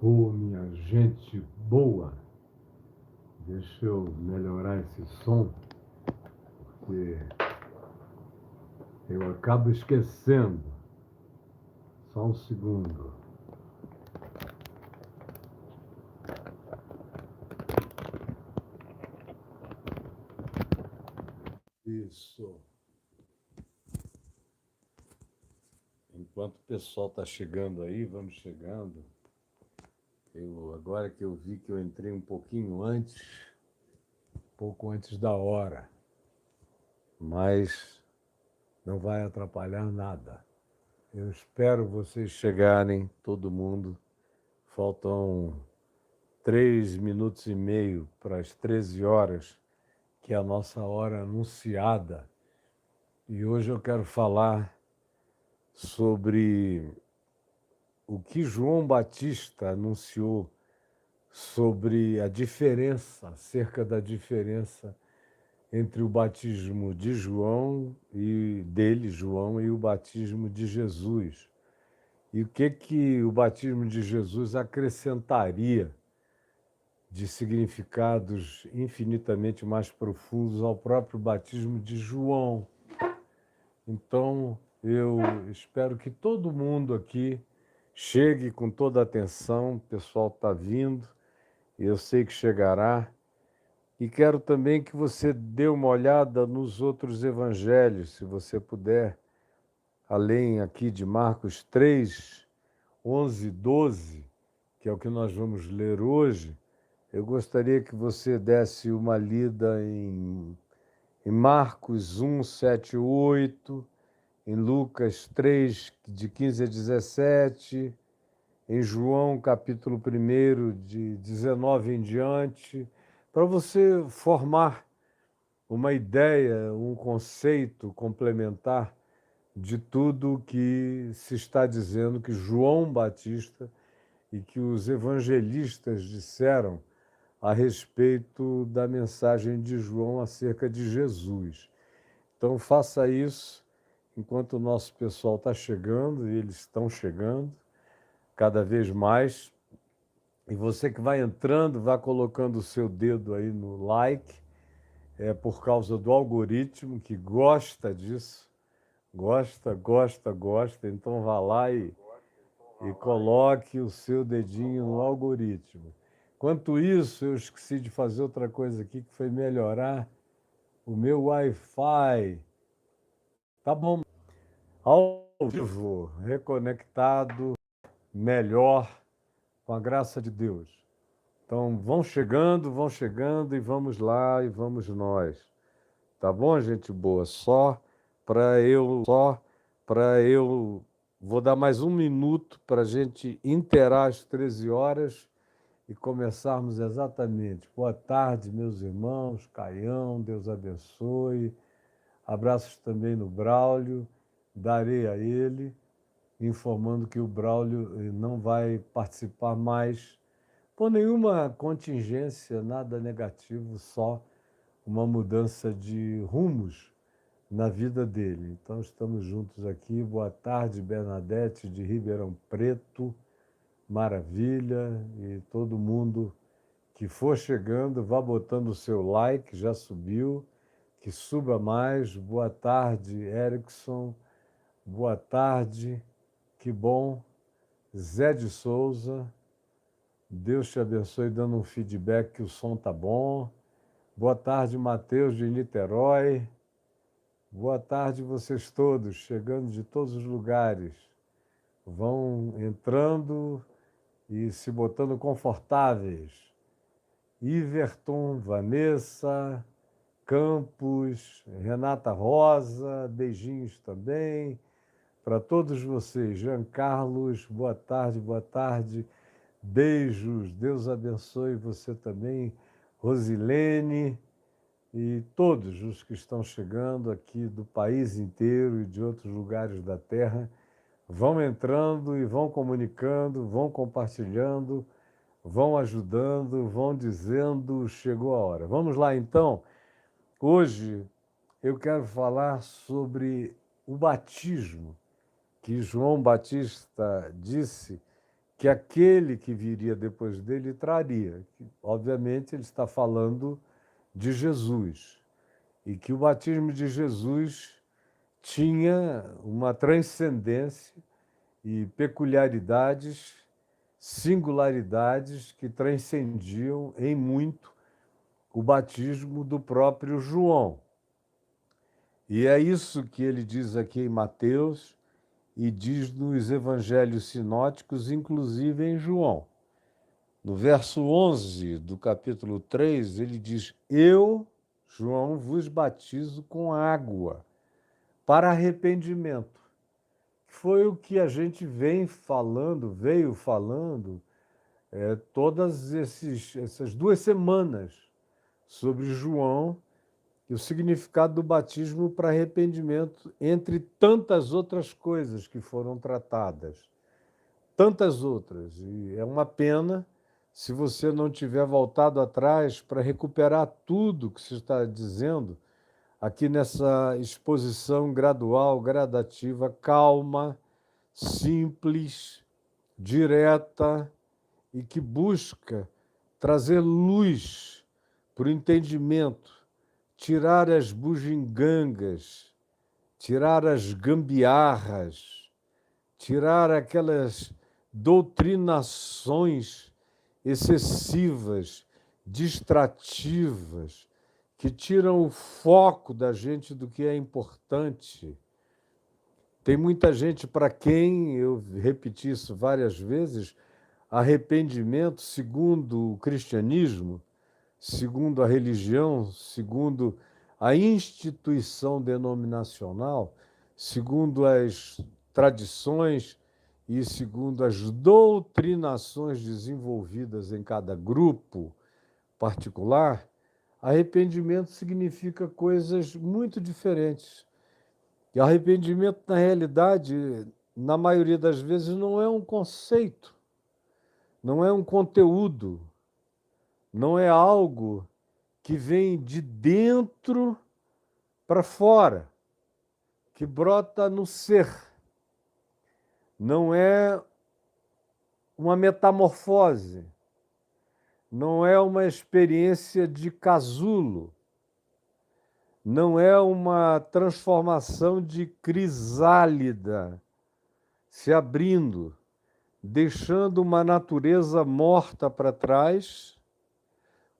Ô, minha gente boa, deixa eu melhorar esse som, porque eu acabo esquecendo. Só um segundo. Isso. Enquanto o pessoal está chegando aí, vamos chegando. Agora que eu vi que eu entrei um pouquinho antes, pouco antes da hora, mas não vai atrapalhar nada. Eu espero vocês chegarem, todo mundo. Faltam 3 minutos e meio para as 13 horas, que é a nossa hora anunciada. E hoje eu quero falar sobre o que João Batista anunciou sobre a diferença, acerca da diferença entre o batismo de João João, e o batismo de Jesus. E o que o batismo de Jesus acrescentaria de significados infinitamente mais profundos ao próprio batismo de João. Então, eu espero que todo mundo aqui chegue com toda a atenção, o pessoal está vindo, eu sei que chegará, e quero também que você dê uma olhada nos outros evangelhos, se você puder, além aqui de Marcos 3, 11, 12, que é o que nós vamos ler hoje. Eu gostaria que você desse uma lida em Marcos 1, 7, 8, em Lucas 3, de 15 a 17, em João capítulo 1, de 19 em diante, para você formar uma ideia, um conceito complementar de tudo que se está dizendo que João Batista e que os evangelistas disseram a respeito da mensagem de João acerca de Jesus. Então, faça isso enquanto o nosso pessoal está chegando, e eles estão chegando cada vez mais. E você que vai entrando, vá colocando o seu dedo aí no like, por causa do algoritmo que gosta disso. Gosta, gosta, gosta. Então, vá lá e coloque o seu dedinho no algoritmo. Enquanto isso, eu esqueci de fazer outra coisa aqui, que foi melhorar o meu Wi-Fi. Tá bom. Ao vivo, reconectado, melhor, com a graça de Deus. Então, vão chegando e vamos lá e vamos nós. Tá bom, gente boa? Só para eu vou dar mais um minuto para a gente inteirar às 13 horas e começarmos exatamente. Boa tarde, meus irmãos, Caião, Deus abençoe. Abraços também no Braulio, darei a ele, informando que o Braulio não vai participar mais por nenhuma contingência, nada negativo, só uma mudança de rumos na vida dele. Então, estamos juntos aqui. Boa tarde, Bernadette de Ribeirão Preto, maravilha, e todo mundo que for chegando, vá botando o seu like, já subiu, que suba mais. Boa tarde, Erickson. Boa tarde, que bom. Zé de Souza, Deus te abençoe, dando um feedback que o som tá bom. Boa tarde, Matheus de Niterói. Boa tarde, vocês todos, chegando de todos os lugares. Vão entrando e se botando confortáveis. Iverton, Vanessa, Campos, Renata Rosa, beijinhos também para todos vocês. Jean Carlos, boa tarde, boa tarde. Beijos, Deus abençoe você também. Rosilene e todos os que estão chegando aqui do país inteiro e de outros lugares da terra. Vão entrando e vão comunicando, vão compartilhando, vão ajudando, vão dizendo, chegou a hora. Vamos lá, então. Hoje eu quero falar sobre o batismo, que João Batista disse que aquele que viria depois dele traria. Obviamente, ele está falando de Jesus, e que o batismo de Jesus tinha uma transcendência e peculiaridades, singularidades que transcendiam em muito o batismo do próprio João. E é isso que ele diz aqui em Mateus e diz nos evangelhos sinóticos, inclusive em João. No verso 11 do capítulo 3, ele diz: Eu, João, vos batizo com água para arrependimento. Foi o que a gente veio falando todas essas 2 semanas sobre João e o significado do batismo para arrependimento, entre tantas outras coisas que foram tratadas. Tantas outras. E é uma pena se você não tiver voltado atrás para recuperar tudo que se está dizendo aqui nessa exposição gradual, gradativa, calma, simples, direta e que busca trazer luz para o entendimento, tirar as bugigangas, tirar as gambiarras, tirar aquelas doutrinações excessivas, distrativas, que tiram o foco da gente do que é importante. Tem muita gente para quem, eu repeti isso várias vezes, arrependimento, segundo o cristianismo, segundo a religião, segundo a instituição denominacional, segundo as tradições e segundo as doutrinações desenvolvidas em cada grupo particular, arrependimento significa coisas muito diferentes. E arrependimento, na realidade, na maioria das vezes, não é um conceito, não é um conteúdo, não é algo que vem de dentro para fora, que brota no ser. Não é uma metamorfose, não é uma experiência de casulo, não é uma transformação de crisálida se abrindo, deixando uma natureza morta para trás,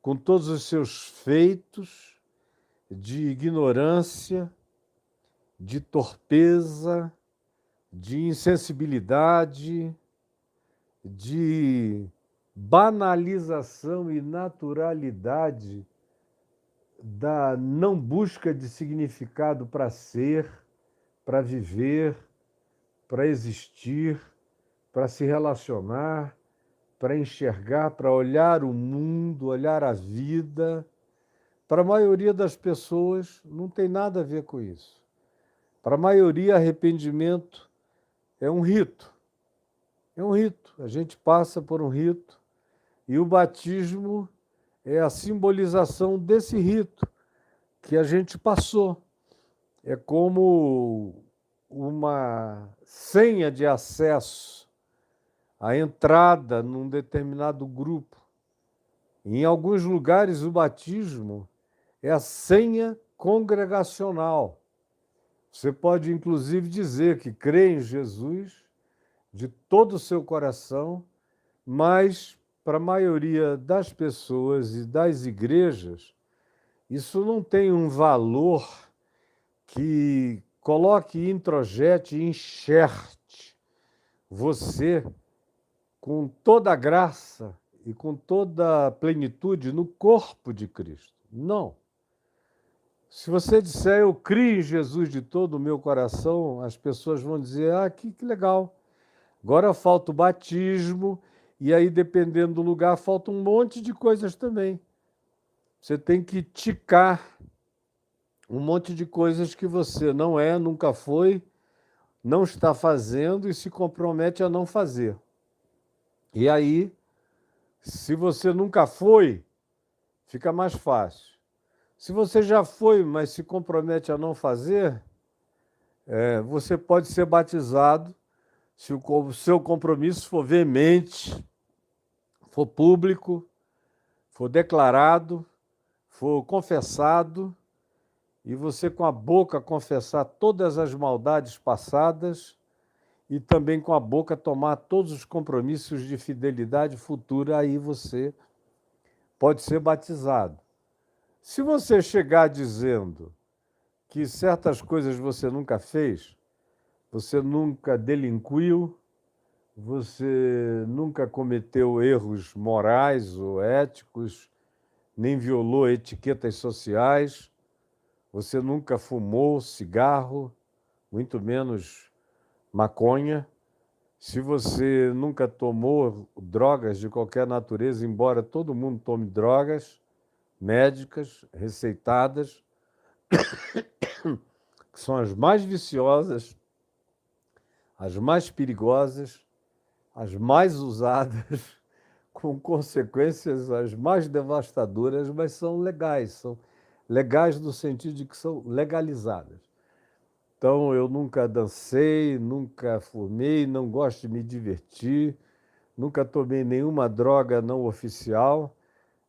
com todos os seus feitos de ignorância, de torpeza, de insensibilidade, de banalização e naturalidade da não busca de significado para ser, para viver, para existir, para se relacionar, para enxergar, para olhar o mundo, olhar a vida. Para a maioria das pessoas, não tem nada a ver com isso. Para a maioria, arrependimento é um rito. É um rito. A gente passa por um rito e o batismo é a simbolização desse rito que a gente passou. É como uma senha de acesso à entrada num determinado grupo. Em alguns lugares, o batismo é a senha congregacional. Você pode, inclusive, dizer que crê em Jesus de todo o seu coração, mas, para a maioria das pessoas e das igrejas, isso não tem um valor que coloque, introjete, enxerte você com toda a graça e com toda a plenitude no corpo de Cristo. Não. Se você disser, eu crio em Jesus de todo o meu coração, as pessoas vão dizer, que legal. Agora falta o batismo, e aí, dependendo do lugar, falta um monte de coisas também. Você tem que ticar um monte de coisas que você não é, nunca foi, não está fazendo e se compromete a não fazer. E aí, se você nunca foi, fica mais fácil. Se você já foi, mas se compromete a não fazer, você pode ser batizado se o seu compromisso for veemente, for público, for declarado, for confessado, e você com a boca confessar todas as maldades passadas e também com a boca tomar todos os compromissos de fidelidade futura, aí você pode ser batizado. Se você chegar dizendo que certas coisas você nunca fez, você nunca delinquiu, você nunca cometeu erros morais ou éticos, nem violou etiquetas sociais, você nunca fumou cigarro, muito menos maconha, se você nunca tomou drogas de qualquer natureza, embora todo mundo tome drogas médicas, receitadas, que são as mais viciosas, as mais perigosas, as mais usadas, com consequências as mais devastadoras, mas são legais no sentido de que são legalizadas. Então, eu nunca dancei, nunca fumei, não gosto de me divertir, nunca tomei nenhuma droga não oficial,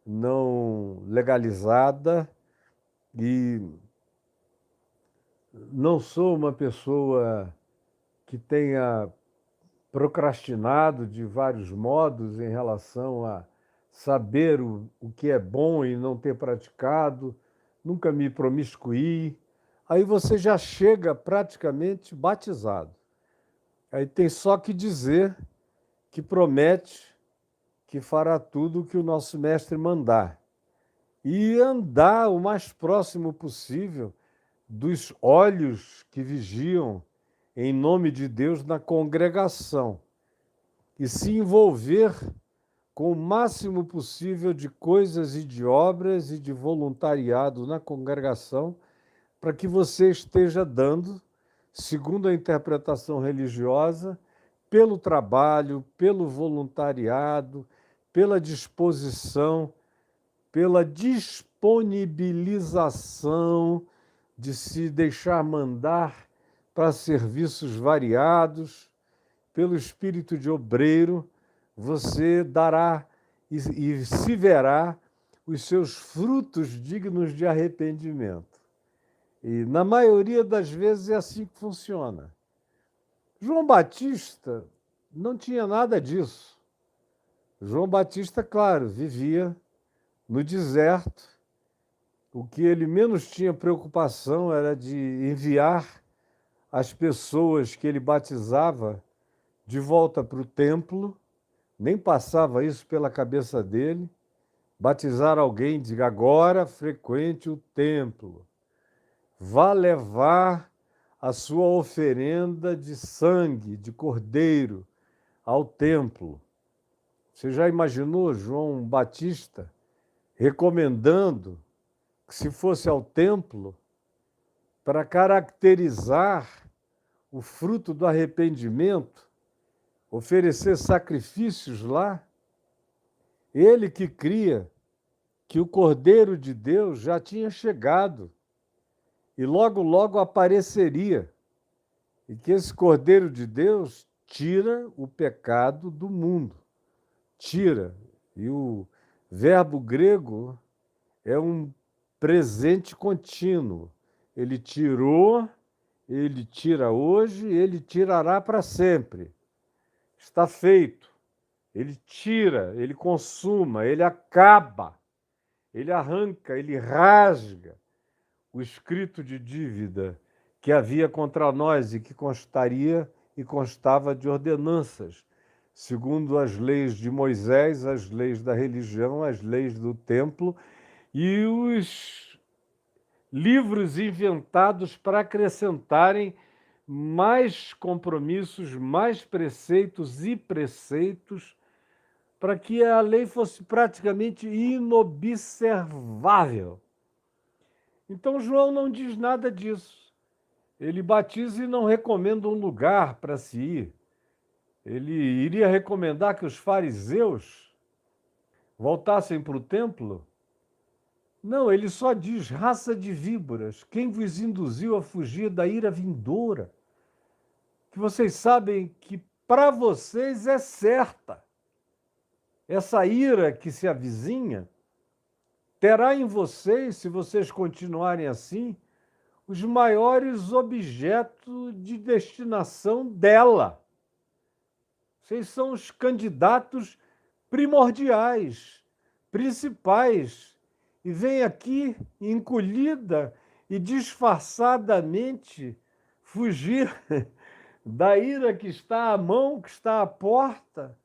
não legalizada, e não sou uma pessoa que tenha procrastinado de vários modos em relação a saber o que é bom e não ter praticado, nunca me promiscuí. Aí você já chega praticamente batizado. Aí tem só que dizer que promete que fará tudo o que o nosso mestre mandar. E andar o mais próximo possível dos olhos que vigiam em nome de Deus na congregação e se envolver com o máximo possível de coisas e de obras e de voluntariado na congregação, para que você esteja dando, segundo a interpretação religiosa, pelo trabalho, pelo voluntariado, pela disposição, pela disponibilização de se deixar mandar para serviços variados, pelo espírito de obreiro, você dará e se verá os seus frutos dignos de arrependimento. E na maioria das vezes é assim que funciona. João Batista não tinha nada disso. João Batista, claro, vivia no deserto. O que ele menos tinha preocupação era de enviar as pessoas que ele batizava de volta para o templo, nem passava isso pela cabeça dele. Batizar alguém, diga agora frequente o templo. Vá levar a sua oferenda de sangue, de cordeiro, ao templo. Você já imaginou João Batista recomendando que se fosse ao templo para caracterizar o fruto do arrependimento, oferecer sacrifícios lá? Ele que cria que o Cordeiro de Deus já tinha chegado e logo, logo apareceria, e que esse Cordeiro de Deus tira o pecado do mundo. Tira. E o verbo grego é um presente contínuo. Ele tirou, ele tira hoje, ele tirará para sempre. Está feito. Ele tira, ele consuma, ele acaba, ele arranca, ele rasga o escrito de dívida que havia contra nós e que constaria e constava de ordenanças, segundo as leis de Moisés, as leis da religião, as leis do templo e os livros inventados para acrescentarem mais compromissos, mais preceitos e preceitos, para que a lei fosse praticamente inobservável. Então, João não diz nada disso. Ele batiza e não recomenda um lugar para se ir. Ele iria recomendar que os fariseus voltassem para o templo? Não, ele só diz: raça de víboras, quem vos induziu a fugir da ira vindoura? Que vocês sabem que para vocês é certa. Essa ira que se avizinha terá em vocês, se vocês continuarem assim, os maiores objetos de destinação dela. Vocês são os candidatos primordiais, principais, e vem aqui encolhida e disfarçadamente fugir da ira que está à mão, que está à porta.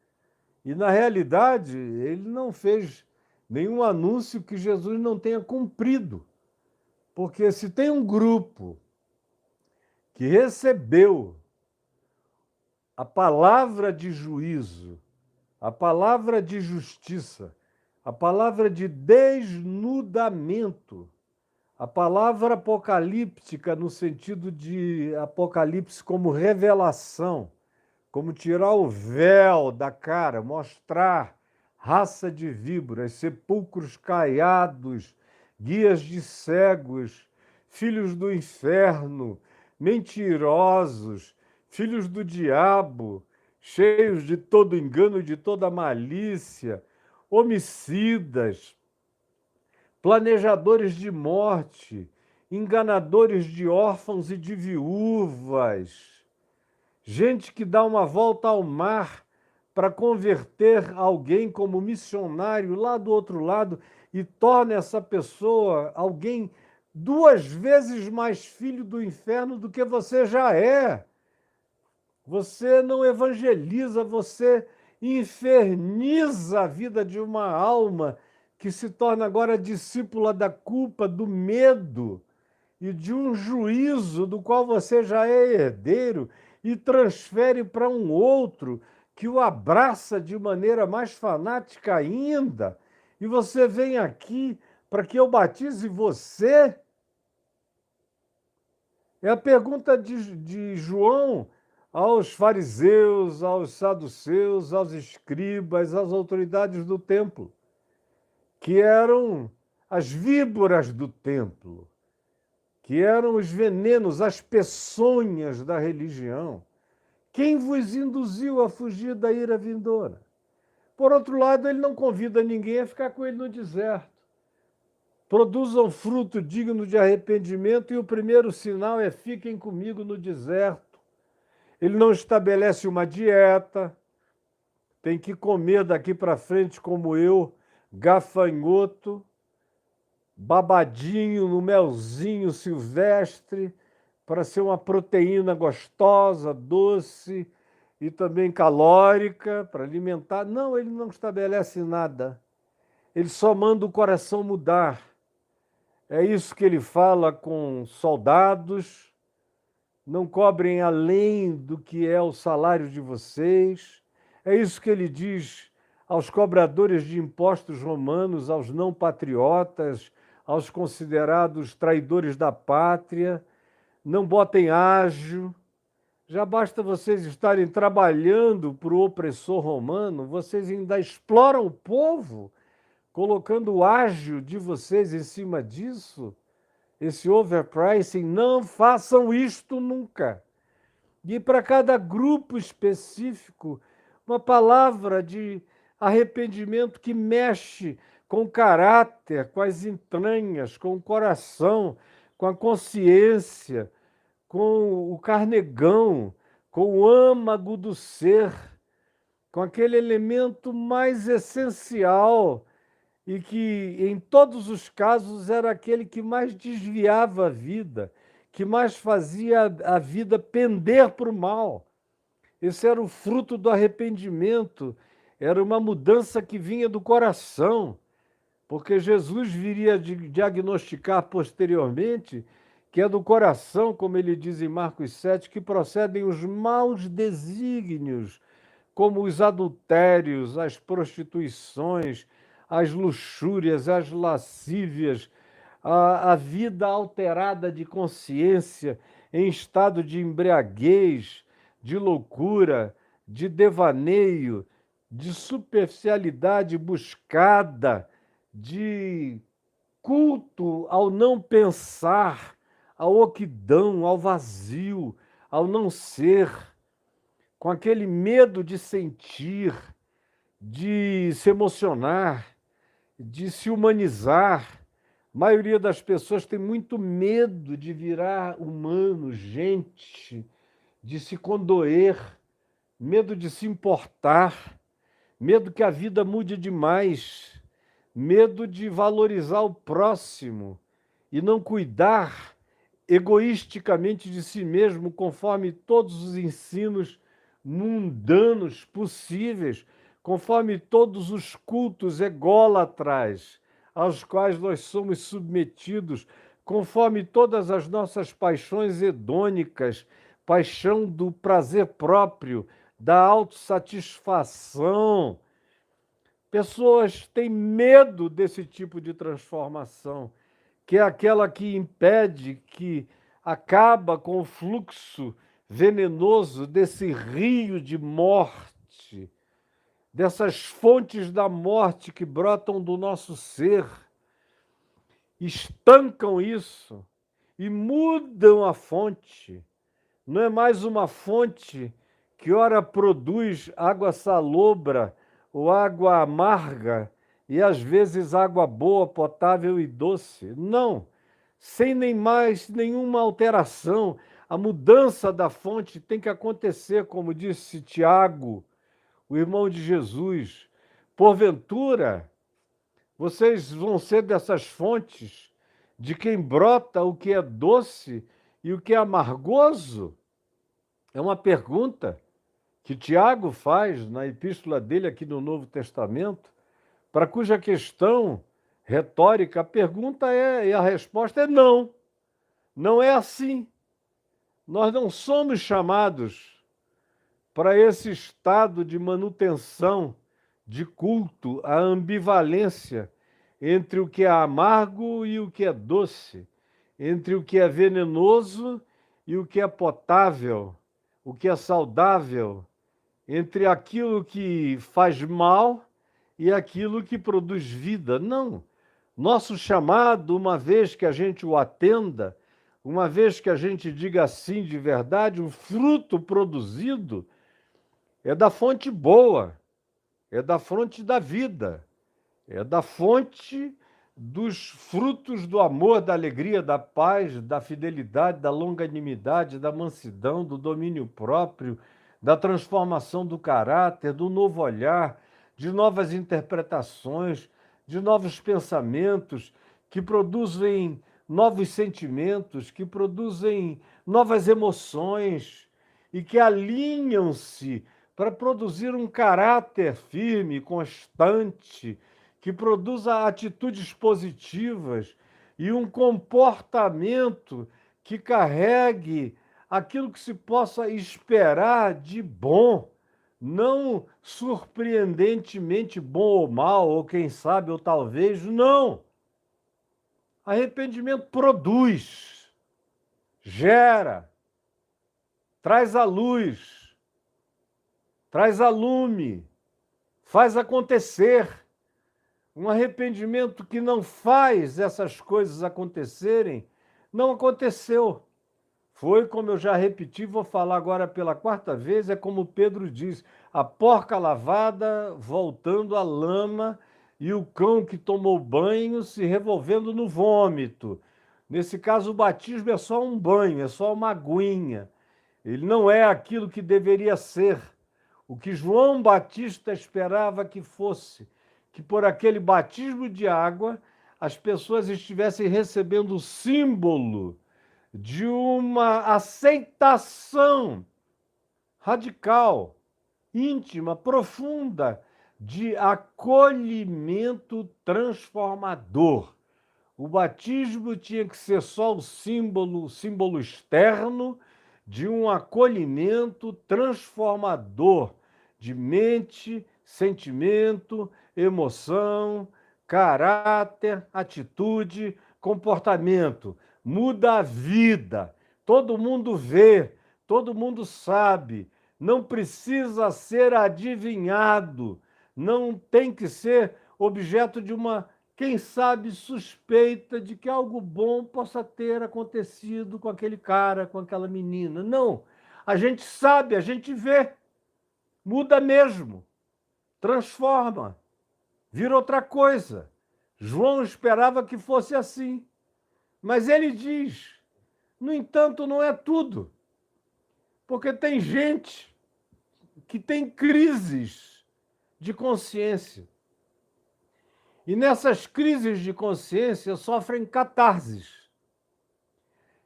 E, na realidade, ele não fez nenhum anúncio que Jesus não tenha cumprido. Porque se tem um grupo que recebeu a palavra de juízo, a palavra de justiça, a palavra de desnudamento, a palavra apocalíptica no sentido de apocalipse como revelação, como tirar o véu da cara, mostrar raça de víboras, sepulcros caiados, guias de cegos, filhos do inferno, mentirosos, filhos do diabo, cheios de todo engano e de toda malícia, homicidas, planejadores de morte, enganadores de órfãos e de viúvas, gente que dá uma volta ao mar para converter alguém como missionário lá do outro lado e torna essa pessoa alguém 2 vezes mais filho do inferno do que você já é. Você não evangeliza, você inferniza a vida de uma alma que se torna agora discípula da culpa, do medo e de um juízo do qual você já é herdeiro e transfere para um outro que o abraça de maneira mais fanática ainda. E você vem aqui para que eu batize você? É a pergunta de João aos fariseus, aos saduceus, aos escribas, às autoridades do templo, que eram as víboras do templo, que eram os venenos, as peçonhas da religião. Quem vos induziu a fugir da ira vindoura? Por outro lado, ele não convida ninguém a ficar com ele no deserto. Produzam fruto digno de arrependimento e o primeiro sinal é fiquem comigo no deserto. Ele não estabelece uma dieta, tem que comer daqui para frente como eu, gafanhoto, babadinho no melzinho silvestre, para ser uma proteína gostosa, doce e também calórica, para alimentar. Não, ele não estabelece nada. Ele só manda o coração mudar. É isso que ele fala com soldados. Não cobrem além do que é o salário de vocês. É isso que ele diz aos cobradores de impostos romanos, aos não patriotas, aos considerados traidores da pátria. Não botem ágio. Já basta vocês estarem trabalhando para o opressor romano, vocês ainda exploram o povo, colocando o ágio de vocês em cima disso. Esse overpricing, não façam isto nunca. E para cada grupo específico, uma palavra de arrependimento que mexe com o caráter, com as entranhas, com o coração, com a consciência, com o carnegão, com o âmago do ser, com aquele elemento mais essencial e que, em todos os casos, era aquele que mais desviava a vida, que mais fazia a vida pender para o mal. Esse era o fruto do arrependimento, era uma mudança que vinha do coração, porque Jesus viria diagnosticar posteriormente que é do coração, como ele diz em Marcos 7, que procedem os maus desígnios, como os adultérios, as prostituições, as luxúrias, as lascívias, a vida alterada de consciência em estado de embriaguez, de loucura, de devaneio, de superficialidade buscada, de culto ao não pensar, ao oquidão, ao vazio, ao não ser. com aquele medo de sentir, de se emocionar, de se humanizar. A maioria das pessoas tem muito medo de virar humano, gente, de se condoer, medo de se importar, medo que a vida mude demais, medo de valorizar o próximo e não cuidar egoisticamente de si mesmo, conforme todos os ensinos mundanos possíveis, conforme todos os cultos ególatras aos quais nós somos submetidos, conforme todas as nossas paixões hedônicas, paixão do prazer próprio, da autossatisfação. Pessoas têm medo desse tipo de transformação, que é aquela que impede, que acaba com o fluxo venenoso desse rio de morte, dessas fontes da morte que brotam do nosso ser, estancam isso e mudam a fonte. Não é mais uma fonte que ora produz água salobra ou água amarga e às vezes água boa, potável e doce. Não, sem nem mais nenhuma alteração. A mudança da fonte tem que acontecer, como disse Tiago, o irmão de Jesus. Porventura, vocês vão ser dessas fontes de quem brota o que é doce e o que é amargoso? É uma pergunta que Tiago faz na epístola dele aqui no Novo Testamento, para cuja questão retórica a pergunta é, e a resposta é não. Não é assim. Nós não somos chamados para esse estado de manutenção, de culto, a ambivalência entre o que é amargo e o que é doce, entre o que é venenoso e o que é potável, o que é saudável, entre aquilo que faz mal e aquilo que produz vida. Não. Nosso chamado, uma vez que a gente o atenda, uma vez que a gente diga sim de verdade, o fruto produzido é da fonte boa, é da fonte da vida, é da fonte dos frutos do amor, da alegria, da paz, da fidelidade, da longanimidade, da mansidão, do domínio próprio, da transformação do caráter, do novo olhar, de novas interpretações, de novos pensamentos que produzem novos sentimentos, que produzem novas emoções e que alinham-se para produzir um caráter firme, constante, que produza atitudes positivas e um comportamento que carregue aquilo que se possa esperar de bom, não surpreendentemente bom ou mal, ou quem sabe, ou talvez, não. Arrependimento produz, gera, traz à luz, traz a lume, faz acontecer. Um arrependimento que não faz essas coisas acontecerem, não aconteceu. Foi, como eu já repeti, vou falar agora pela quarta vez, é como Pedro diz, a porca lavada voltando à lama e o cão que tomou banho se revolvendo no vômito. Nesse caso, o batismo é só um banho, é só uma aguinha. Ele não é aquilo que deveria ser. O que João Batista esperava que fosse, que por aquele batismo de água as pessoas estivessem recebendo o símbolo de uma aceitação radical, íntima, profunda, de acolhimento transformador. O batismo tinha que ser só o símbolo externo de um acolhimento transformador de mente, sentimento, emoção, caráter, atitude, comportamento. Muda a vida. Todo mundo vê, todo mundo sabe. Não precisa ser adivinhado. Não tem que ser objeto de uma, quem sabe, suspeita de que algo bom possa ter acontecido com aquele cara, com aquela menina. Não. A gente sabe, a gente vê. Muda mesmo, transforma, vira outra coisa. João esperava que fosse assim, mas ele diz: no entanto, não é tudo, porque tem gente que tem crises de consciência. E nessas crises de consciência sofrem catarses.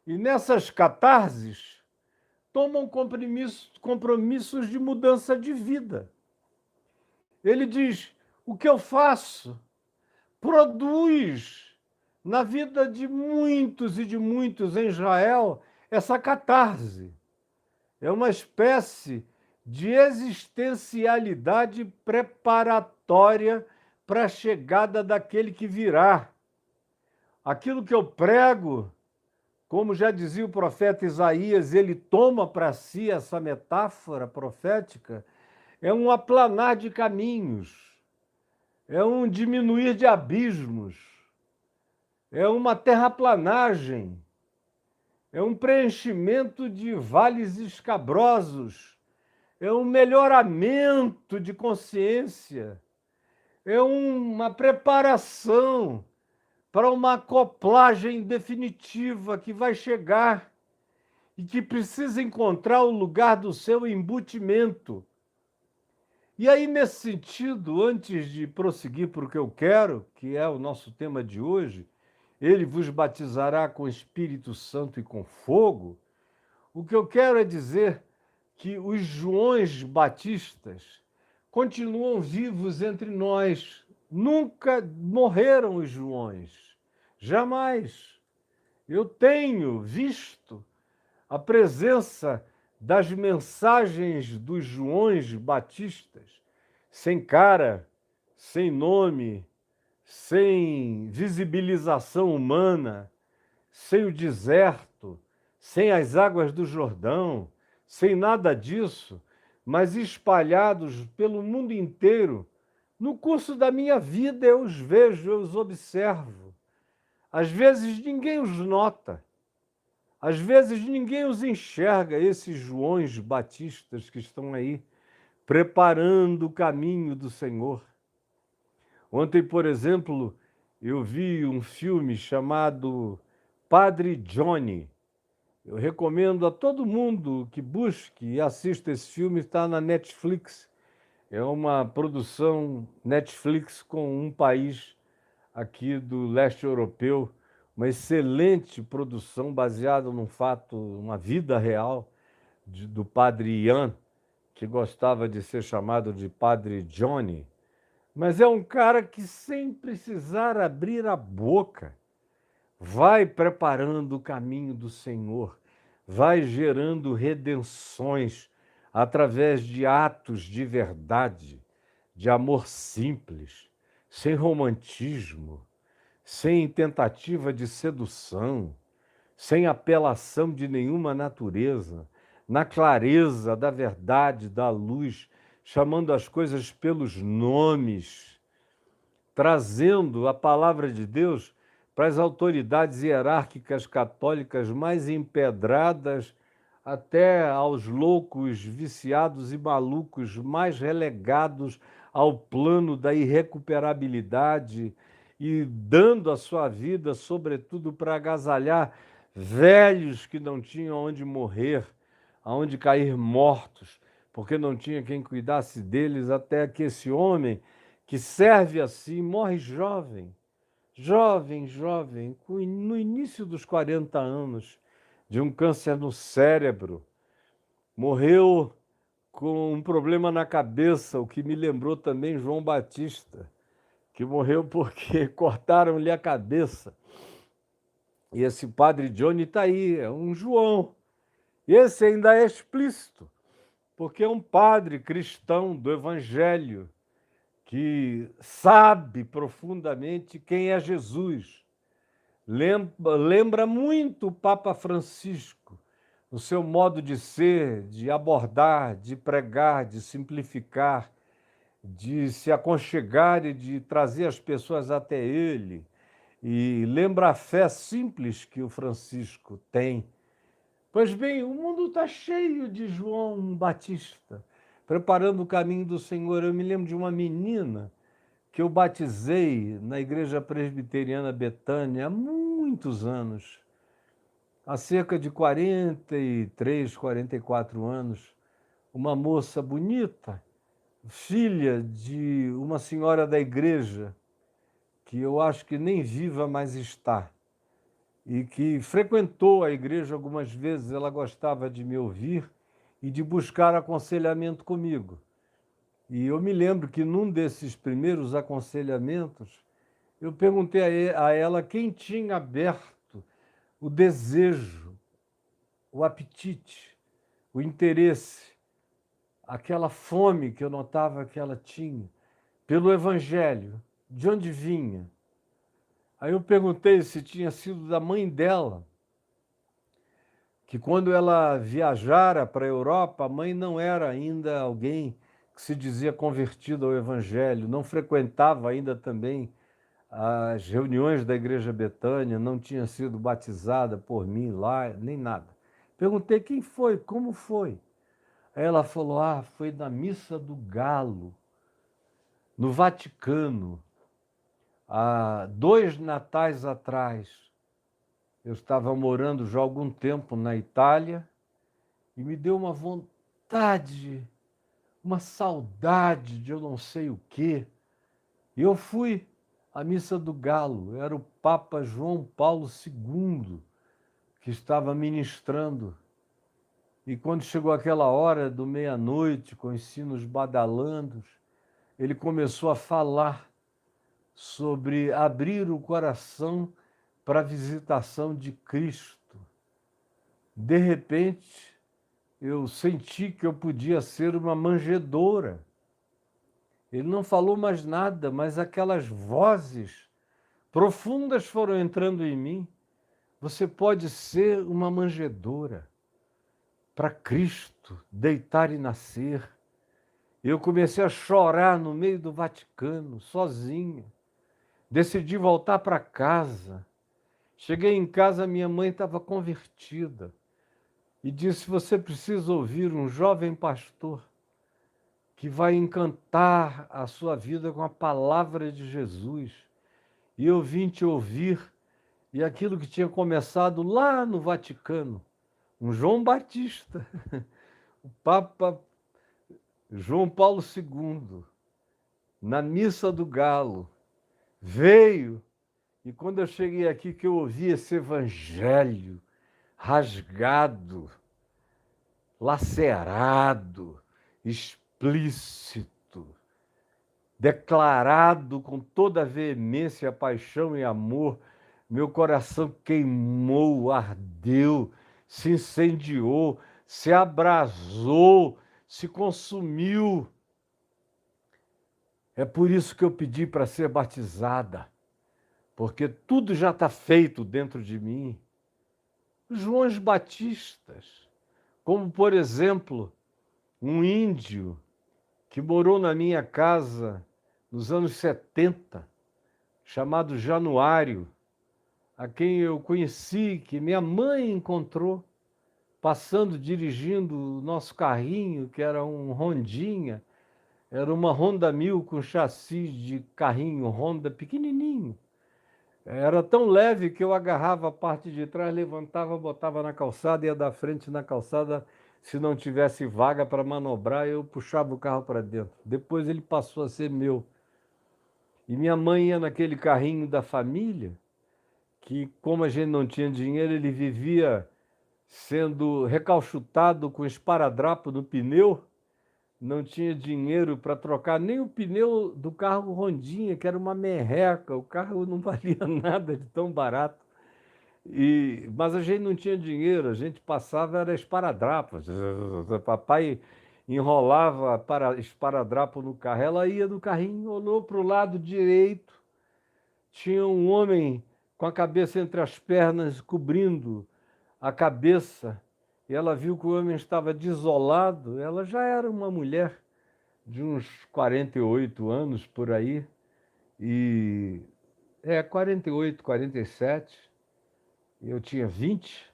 E nessas catarses tomam compromissos de mudança de vida. Ele diz: o que eu faço produz na vida de muitos e de muitos em Israel essa catarse. É uma espécie de existencialidade preparatória para a chegada daquele que virá. Aquilo que eu prego, como já dizia o profeta Isaías, ele toma para si essa metáfora profética, é um aplanar de caminhos, é um diminuir de abismos, é uma terraplanagem, é um preenchimento de vales escabrosos, é um melhoramento de consciência, é uma preparação para uma acoplagem definitiva que vai chegar e que precisa encontrar o lugar do seu embutimento. E aí, nesse sentido, antes de prosseguir para o que eu quero, que é o nosso tema de hoje, ele vos batizará com Espírito Santo e com fogo, o que eu quero é dizer que os Joões Batistas continuam vivos entre nós. Nunca morreram os Joões. Jamais. Eu tenho visto a presença das mensagens dos Joões Batistas, sem cara, sem nome, sem visibilização humana, sem o deserto, sem as águas do Jordão, sem nada disso, mas espalhados pelo mundo inteiro. No curso da minha vida eu os vejo, eu os observo. Às vezes ninguém os nota, às vezes ninguém os enxerga, esses Joões Batistas que estão aí preparando o caminho do Senhor. Ontem, por exemplo, eu vi um filme chamado Padre Johnny. Eu recomendo a todo mundo que busque e assista esse filme, está na Netflix. É uma produção Netflix com um país aqui do leste europeu, uma excelente produção baseada num fato, uma vida real do padre Ian, que gostava de ser chamado de Padre Johnny. Mas é um cara que, sem precisar abrir a boca, vai preparando o caminho do Senhor, vai gerando redenções através de atos de verdade, de amor simples, sem romantismo, sem tentativa de sedução, sem apelação de nenhuma natureza, na clareza da verdade, da luz, chamando as coisas pelos nomes, trazendo a palavra de Deus para as autoridades hierárquicas católicas mais empedradas, até aos loucos, viciados e malucos mais relegados ao plano da irrecuperabilidade e dando a sua vida, sobretudo, para agasalhar velhos que não tinham onde morrer, aonde cair mortos, porque não tinha quem cuidasse deles, até que esse homem que serve assim morre jovem, jovem, no início dos 40 anos, de um câncer no cérebro. Morreu com um problema na cabeça, o que me lembrou também João Batista, que morreu porque cortaram-lhe a cabeça. E esse padre Johnny está aí, é um João. E esse ainda é explícito, porque é um padre cristão do Evangelho, que sabe profundamente quem é Jesus. Lembra muito o Papa Francisco, no seu modo de ser, de abordar, de pregar, de simplificar, de se aconchegar e de trazer as pessoas até ele. E lembra a fé simples que o Francisco tem. Pois bem, o mundo está cheio de João Batista, preparando o caminho do Senhor. Eu me lembro de uma menina que eu batizei na Igreja Presbiteriana Betânia há muitos anos, há cerca de 43, 44 anos, uma moça bonita, filha de uma senhora da igreja, que eu acho que nem viva mais está, e que frequentou a igreja algumas vezes. Ela gostava de me ouvir e de buscar aconselhamento comigo. E eu me lembro que num desses primeiros aconselhamentos, eu perguntei a ela quem tinha aberto o desejo, o apetite, o interesse, aquela fome que eu notava que ela tinha pelo Evangelho, de onde vinha. Aí eu perguntei se tinha sido da mãe dela, que quando ela viajara para a Europa, a mãe não era ainda alguém que se dizia convertido ao Evangelho, não frequentava ainda também as reuniões da Igreja Betânia, não tinha sido batizada por mim lá, nem nada. Perguntei quem foi, como foi. Aí ela falou, foi na Missa do Galo, no Vaticano, há 2 natais atrás. Eu estava morando já há algum tempo na Itália e me deu uma vontade, uma saudade de eu não sei o quê. E eu fui à Missa do Galo, era o Papa João Paulo II que estava ministrando. E quando chegou aquela hora do meia-noite, com os sinos badalando, ele começou a falar sobre abrir o coração para a visitação de Cristo. De repente, eu senti que eu podia ser uma manjedoura. Ele não falou mais nada, mas aquelas vozes profundas foram entrando em mim. Você pode ser uma manjedoura para Cristo deitar e nascer. Eu comecei a chorar no meio do Vaticano, sozinho. Decidi voltar para casa. Cheguei em casa, minha mãe estava convertida e disse: você precisa ouvir um jovem pastor que vai encantar a sua vida com a palavra de Jesus. E eu vim te ouvir, e aquilo que tinha começado lá no Vaticano, um João Batista, o Papa João Paulo II, na Missa do Galo, veio, e quando eu cheguei aqui que eu ouvi esse evangelho rasgado, lacerado, explícito, declarado com toda a veemência, paixão e amor, meu coração queimou, ardeu, se incendiou, se abrasou, se consumiu. É por isso que eu pedi para ser batizada, porque tudo já está feito dentro de mim. Os Joões Batistas, como, por exemplo, um índio que morou na minha casa nos anos 70, chamado Januário, a quem eu conheci, que minha mãe encontrou, passando, dirigindo o nosso carrinho, que era um Hondinha, era uma Honda 1000 com chassi de carrinho Honda pequenininho. Era tão leve que eu agarrava a parte de trás, levantava, botava na calçada, ia da frente na calçada. Se não tivesse vaga para manobrar, eu puxava o carro para dentro. Depois ele passou a ser meu. E minha mãe ia naquele carrinho da família, que como a gente não tinha dinheiro, ele vivia sendo recalchutado com esparadrapo no pneu. Não tinha dinheiro para trocar nem o pneu do carro Hondinha, que era uma merreca, o carro não valia nada de tão barato. Mas a gente não tinha dinheiro, a gente passava, era esparadrapo. Papai enrolava esparadrapo no carro. Ela ia no carrinho, olhou para o lado direito, tinha um homem com a cabeça entre as pernas, cobrindo a cabeça, e ela viu que o homem estava desolado. Ela já era uma mulher de uns 48 anos, por aí, 48, 47, eu tinha 20,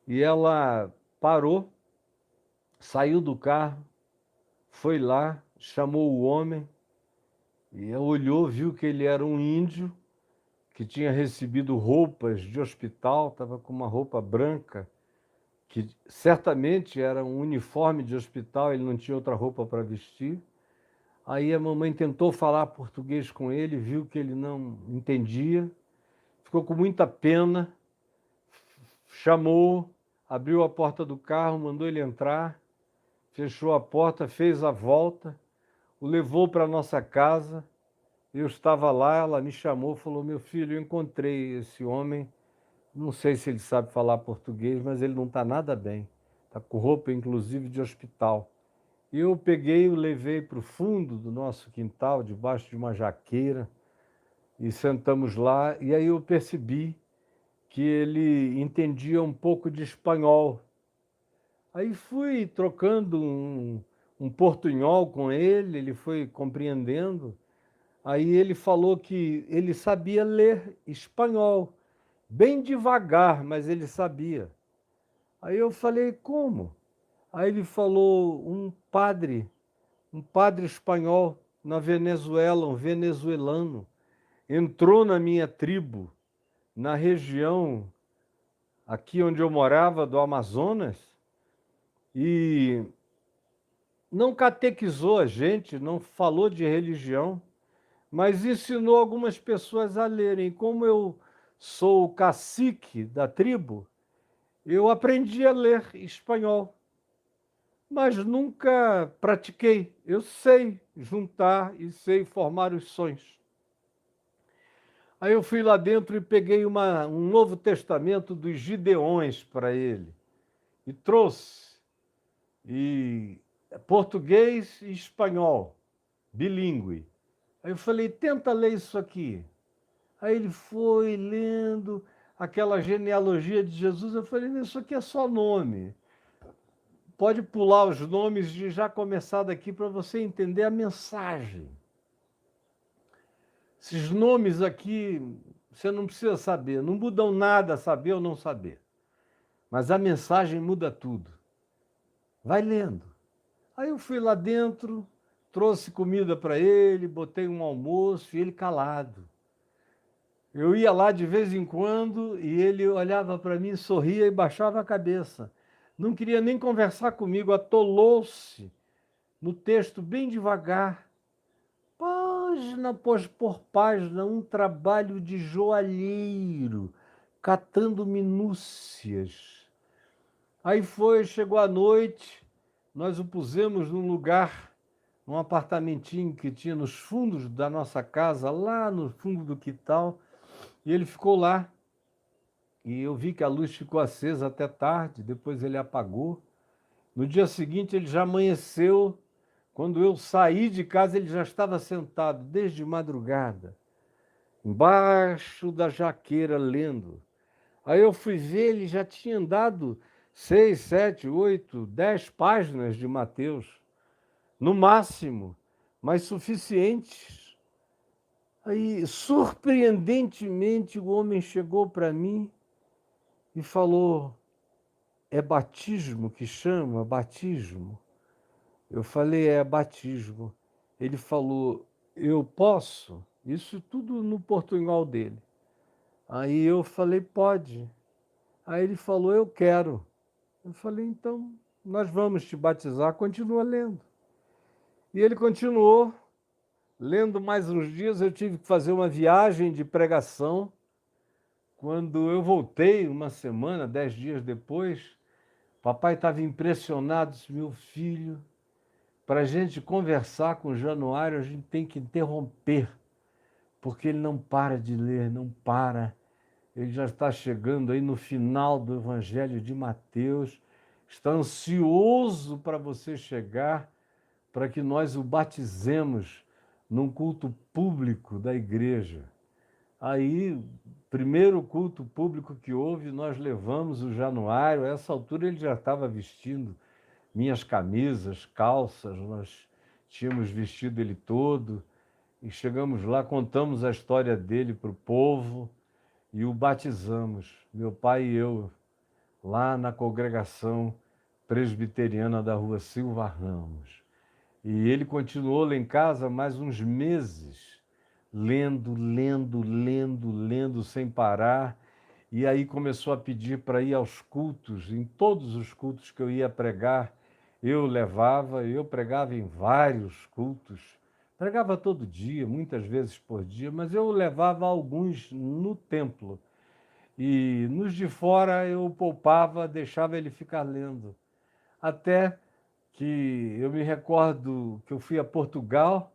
e ela parou, saiu do carro, foi lá, chamou o homem, e olhou, viu que ele era um índio, que tinha recebido roupas de hospital, estava com uma roupa branca, que certamente era um uniforme de hospital, ele não tinha outra roupa para vestir. Aí a mamãe tentou falar português com ele, viu que ele não entendia, ficou com muita pena, chamou, abriu a porta do carro, mandou ele entrar, fechou a porta, fez a volta, o levou para nossa casa. Eu estava lá, ela me chamou, falou: meu filho, eu encontrei esse homem, não sei se ele sabe falar português, mas ele não está nada bem, está com roupa inclusive de hospital. E eu peguei e o levei para o fundo do nosso quintal, debaixo de uma jaqueira, e sentamos lá, e aí eu percebi que ele entendia um pouco de espanhol. Aí fui trocando um portunhol com ele foi compreendendo. Aí ele falou que ele sabia ler espanhol, bem devagar, mas ele sabia. Aí eu falei: como? Aí ele falou: um padre espanhol na Venezuela, um venezuelano, entrou na minha tribo, na região aqui onde eu morava, do Amazonas, e não catequizou a gente, não falou de religião, mas ensinou algumas pessoas a lerem. Como eu sou o cacique da tribo, eu aprendi a ler espanhol, mas nunca pratiquei. Eu sei juntar e sei formar os sons. Aí eu fui lá dentro e peguei um Novo Testamento dos Gideões para ele e trouxe, e português e espanhol, bilíngue. Aí eu falei: tenta ler isso aqui. Aí ele foi lendo aquela genealogia de Jesus. Eu falei: isso aqui é só nome. Pode pular os nomes e já começar daqui para você entender a mensagem. Esses nomes aqui, você não precisa saber, não mudam nada saber ou não saber. Mas a mensagem muda tudo. Vai lendo. Aí eu fui lá dentro, trouxe comida para ele, botei um almoço e ele calado. Eu ia lá de vez em quando e ele olhava para mim, sorria e baixava a cabeça. Não queria nem conversar comigo, atolou-se no texto bem devagar, página por página, um trabalho de joalheiro, catando minúcias. Aí chegou a noite, nós o pusemos num lugar, num apartamentinho que tinha nos fundos da nossa casa, lá no fundo do quintal, e ele ficou lá. E eu vi que a luz ficou acesa até tarde, depois ele apagou. No dia seguinte ele já amanheceu. Quando eu saí de casa, ele já estava sentado desde madrugada, embaixo da jaqueira, lendo. Aí eu fui ver, ele já tinha andado 6, 7, 8, 10 páginas de Mateus, no máximo, mas suficientes. Aí, surpreendentemente, o homem chegou para mim e falou: é batismo que chama? Batismo? Eu falei: é batismo. Ele falou: eu posso? Isso tudo no portunhol dele. Aí eu falei: pode. Aí ele falou: eu quero. Eu falei: então, nós vamos te batizar, continua lendo. E ele continuou lendo mais uns dias. Eu tive que fazer uma viagem de pregação. Quando eu voltei, uma semana, 10 dias depois, papai estava impressionado, disse: meu filho, para a gente conversar com o Januário, a gente tem que interromper, porque ele não para de ler, não para. Ele já está chegando aí no final do Evangelho de Mateus, está ansioso para você chegar, para que nós o batizemos num culto público da igreja. Aí, primeiro culto público que houve, nós levamos o Januário. A essa altura ele já estava vestindo minhas camisas, calças, nós tínhamos vestido ele todo, e chegamos lá, contamos a história dele para o povo e o batizamos, meu pai e eu, lá na congregação presbiteriana da rua Silva Ramos. E ele continuou lá em casa mais uns meses, lendo sem parar. E aí começou a pedir para ir aos cultos, em todos os cultos que eu ia pregar, eu pregava em vários cultos, pregava todo dia, muitas vezes por dia, mas eu levava alguns no templo. E nos de fora eu poupava, deixava ele ficar lendo. Até que eu me recordo que eu fui a Portugal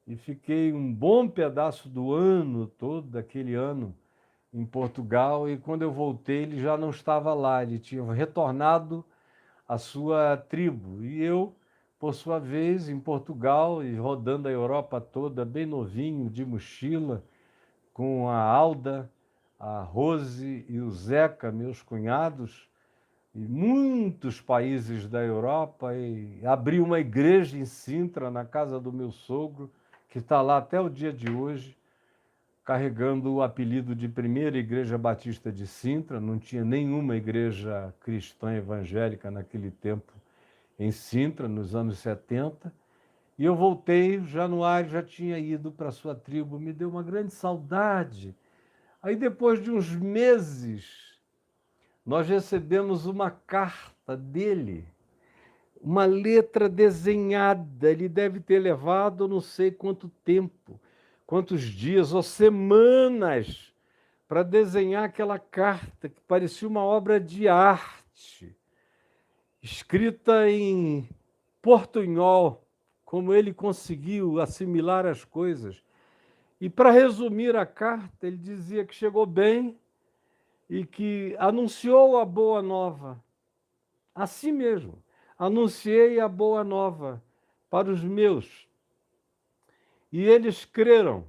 e fiquei um bom pedaço do ano todo, daquele ano, em Portugal, e quando eu voltei ele já não estava lá, ele tinha retornado à sua tribo. E eu, por sua vez, em Portugal e rodando a Europa toda, bem novinho, de mochila, com a Alda, a Rose e o Zeca, meus cunhados, e muitos países da Europa, e abri uma igreja em Sintra, na casa do meu sogro, que está lá até o dia de hoje, carregando o apelido de Primeira Igreja Batista de Sintra. Não tinha nenhuma igreja cristã evangélica naquele tempo em Sintra, nos anos 70. E eu voltei, Januário já tinha ido para sua tribo, me deu uma grande saudade. Aí, depois de uns meses, nós recebemos uma carta dele, uma letra desenhada. Ele deve ter levado não sei quanto tempo, quantos dias ou semanas para desenhar aquela carta que parecia uma obra de arte, escrita em portunhol, como ele conseguiu assimilar as coisas. E, para resumir a carta, ele dizia que chegou bem e que anunciou a boa nova. Assim mesmo, anunciei a boa nova para os meus, e eles creram.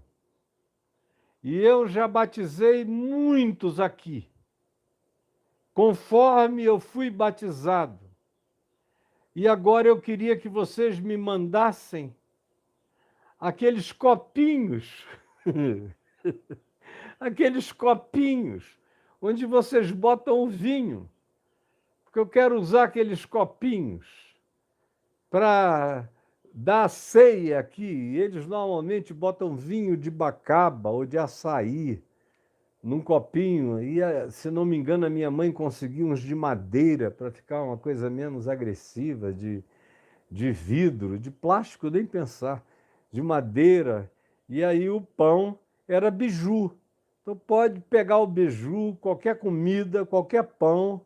E eu já batizei muitos aqui, conforme eu fui batizado. E agora eu queria que vocês me mandassem aqueles copinhos, aqueles copinhos onde vocês botam o vinho, porque eu quero usar aqueles copinhos para dar ceia aqui. Eles normalmente botam vinho de bacaba ou de açaí num copinho, e, se não me engano, a minha mãe conseguiu uns de madeira para ficar uma coisa menos agressiva, de vidro, de plástico, nem pensar, de madeira. E aí o pão era beiju. Então pode pegar o beiju, qualquer comida, qualquer pão,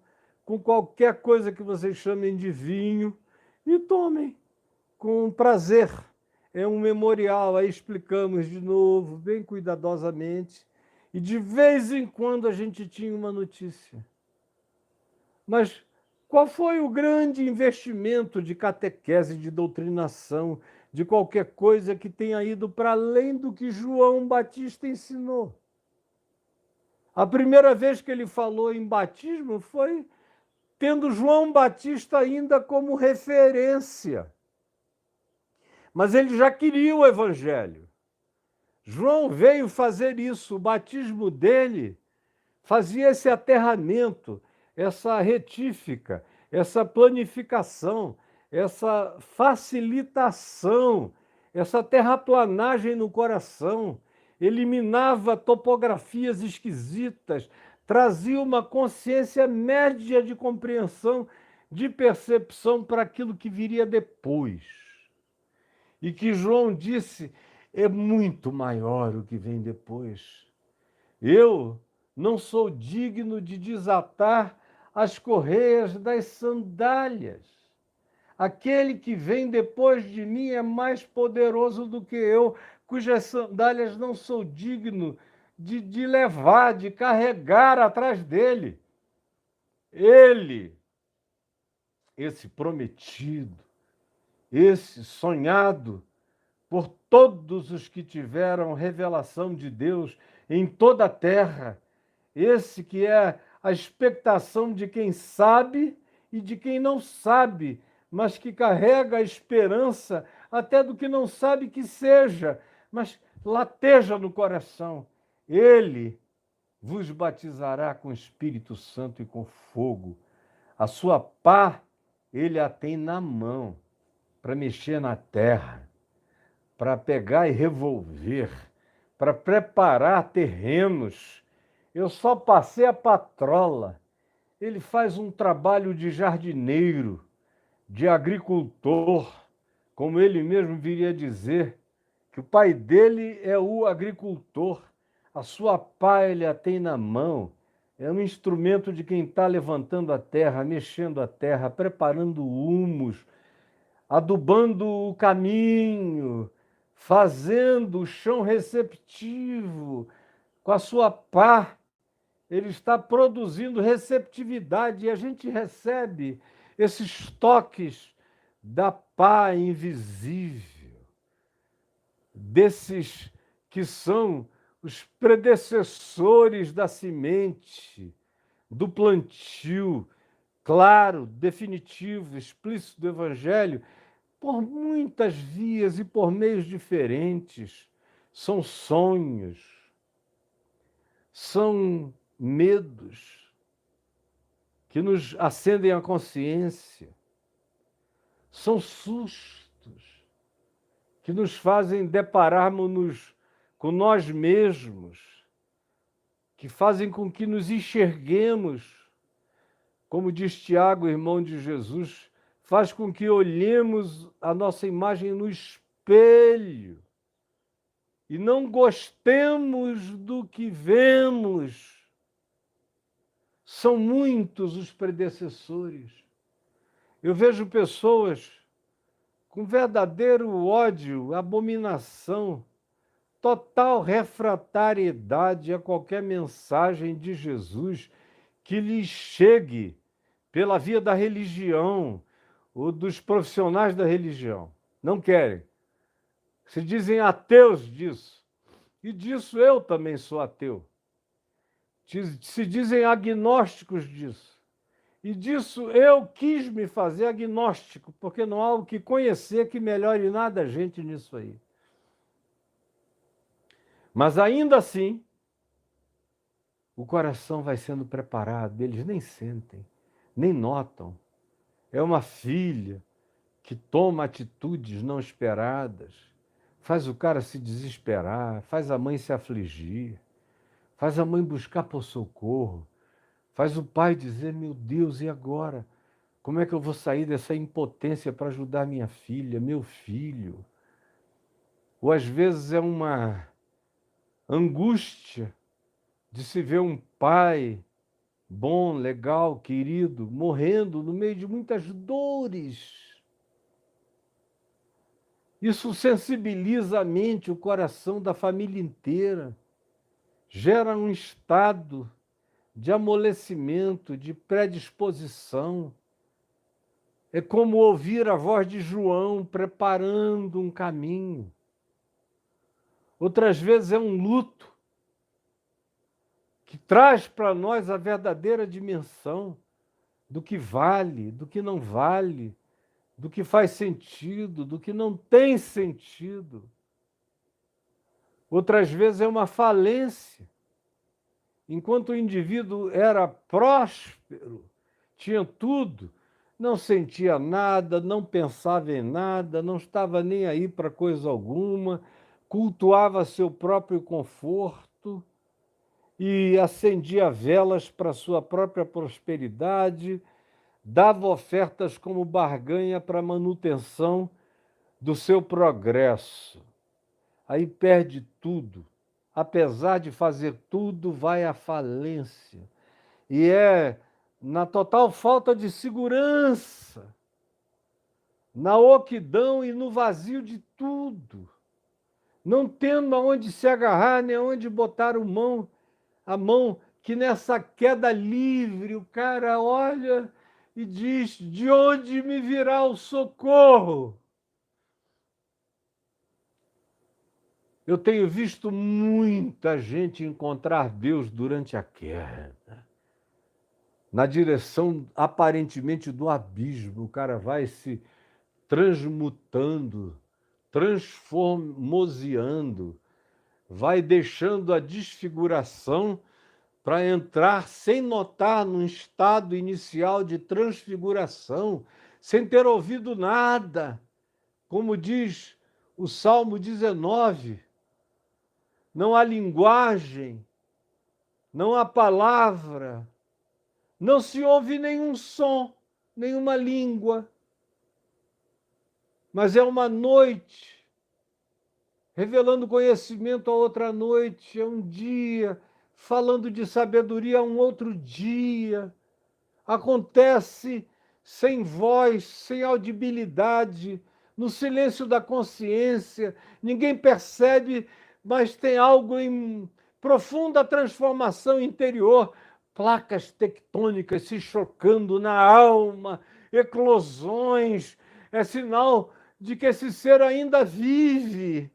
com qualquer coisa que vocês chamem de vinho, e tomem com prazer. É um memorial. Aí explicamos de novo, bem cuidadosamente, e de vez em quando a gente tinha uma notícia. Mas qual foi o grande investimento de catequese, de doutrinação, de qualquer coisa que tenha ido para além do que João Batista ensinou? A primeira vez que ele falou em batismo foi tendo João Batista ainda como referência. Mas ele já queria o evangelho. João veio fazer isso. O batismo dele fazia esse aterramento, essa retífica, essa planificação, essa facilitação, essa terraplanagem no coração, eliminava topografias esquisitas, trazia uma consciência média de compreensão, de percepção para aquilo que viria depois. E que João disse, é muito maior o que vem depois. Eu não sou digno de desatar as correias das sandálias. Aquele que vem depois de mim é mais poderoso do que eu, cujas sandálias não sou digno de levar, de carregar atrás dele. Ele, esse prometido, esse sonhado por todos os que tiveram revelação de Deus em toda a terra, esse que é a expectação de quem sabe e de quem não sabe, mas que carrega a esperança até do que não sabe que seja, mas lateja no coração. Ele vos batizará com Espírito Santo e com fogo. A sua pá ele a tem na mão. para mexer na terra, para pegar e revolver, para preparar terrenos. Eu só passei a patrola. Ele faz um trabalho de jardineiro, de agricultor, como ele mesmo viria dizer, que o pai dele é o agricultor, a sua pá ele a tem na mão, é um instrumento de quem está levantando a terra, mexendo a terra, preparando o humus, adubando o caminho, fazendo o chão receptivo. Com a sua pá, ele está produzindo receptividade e a gente recebe esses toques da pá invisível, desses que são os predecessores da semente, do plantio, claro, definitivo, explícito do Evangelho, por muitas vias e por meios diferentes. São sonhos, são medos que nos acendem a consciência, são sustos que nos fazem depararmos-nos com nós mesmos, que fazem com que nos enxerguemos, como diz Tiago, irmão de Jesus, faz com que olhemos a nossa imagem no espelho e não gostemos do que vemos. São muitos os predecessores. Eu vejo pessoas com verdadeiro ódio, abominação, total refratariedade a qualquer mensagem de Jesus que lhes chegue pela via da religião ou dos profissionais da religião. Não querem. Se dizem ateus disso. E disso eu também sou ateu. Se dizem agnósticos disso. E disso eu quis me fazer agnóstico, porque não há o que conhecer que melhore nada a gente nisso aí. Mas ainda assim, o coração vai sendo preparado, eles nem sentem, nem notam. É uma filha que toma atitudes não esperadas, faz o cara se desesperar, faz a mãe se afligir, faz a mãe buscar por socorro, faz o pai dizer, meu Deus, e agora? Como é que eu vou sair dessa impotência para ajudar minha filha, meu filho? Ou às vezes é uma angústia de se ver um pai bom, legal, querido, morrendo no meio de muitas dores. Isso sensibiliza a mente, o coração da família inteira, gera um estado de amolecimento, de predisposição. É como ouvir a voz de João preparando um caminho. Outras vezes é um luto que traz para nós a verdadeira dimensão do que vale, do que não vale, do que faz sentido, do que não tem sentido. Outras vezes é uma falência. Enquanto o indivíduo era próspero, tinha tudo, não sentia nada, não pensava em nada, não estava nem aí para coisa alguma, cultuava seu próprio conforto e acendia velas para sua própria prosperidade, dava ofertas como barganha para a manutenção do seu progresso. Aí perde tudo. Apesar de fazer tudo, vai à falência. E é na total falta de segurança, na oquidão e no vazio de tudo, não tendo aonde se agarrar, nem aonde botar a mão, que nessa queda livre o cara olha e diz, de onde me virá o socorro? Eu tenho visto muita gente encontrar Deus durante a queda, na direção aparentemente do abismo. O cara vai se transmutando, transformoseando, vai deixando a desfiguração para entrar sem notar num estado inicial de transfiguração, sem ter ouvido nada, como diz o Salmo 19, não há linguagem, não há palavra, não se ouve nenhum som, nenhuma língua, mas é uma noite, revelando conhecimento a outra noite, é um dia, falando de sabedoria a um outro dia. Acontece sem voz, sem audibilidade, no silêncio da consciência, ninguém percebe, mas tem algo em profunda transformação interior, placas tectônicas se chocando na alma, eclosões, é sinal de que esse ser ainda vive.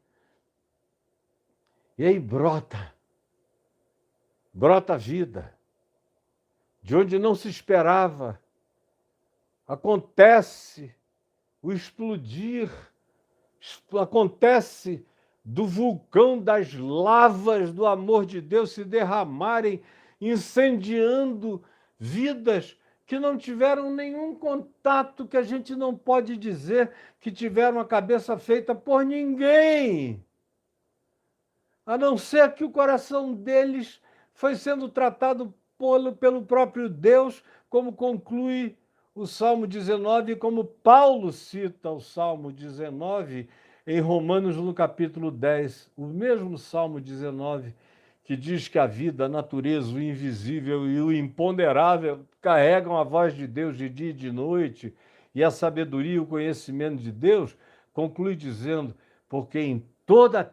E aí brota vida, de onde não se esperava. Acontece o explodir, acontece do vulcão das lavas do amor de Deus se derramarem, incendiando vidas que não tiveram nenhum contato, que a gente não pode dizer que tiveram a cabeça feita por ninguém, a não ser que o coração deles foi sendo tratado pelo próprio Deus, como conclui o Salmo 19, como Paulo cita o Salmo 19 em Romanos, no capítulo 10, o mesmo Salmo 19, que diz que a vida, a natureza, o invisível e o imponderável carregam a voz de Deus de dia e de noite, e a sabedoria e o conhecimento de Deus, conclui dizendo, porque em toda a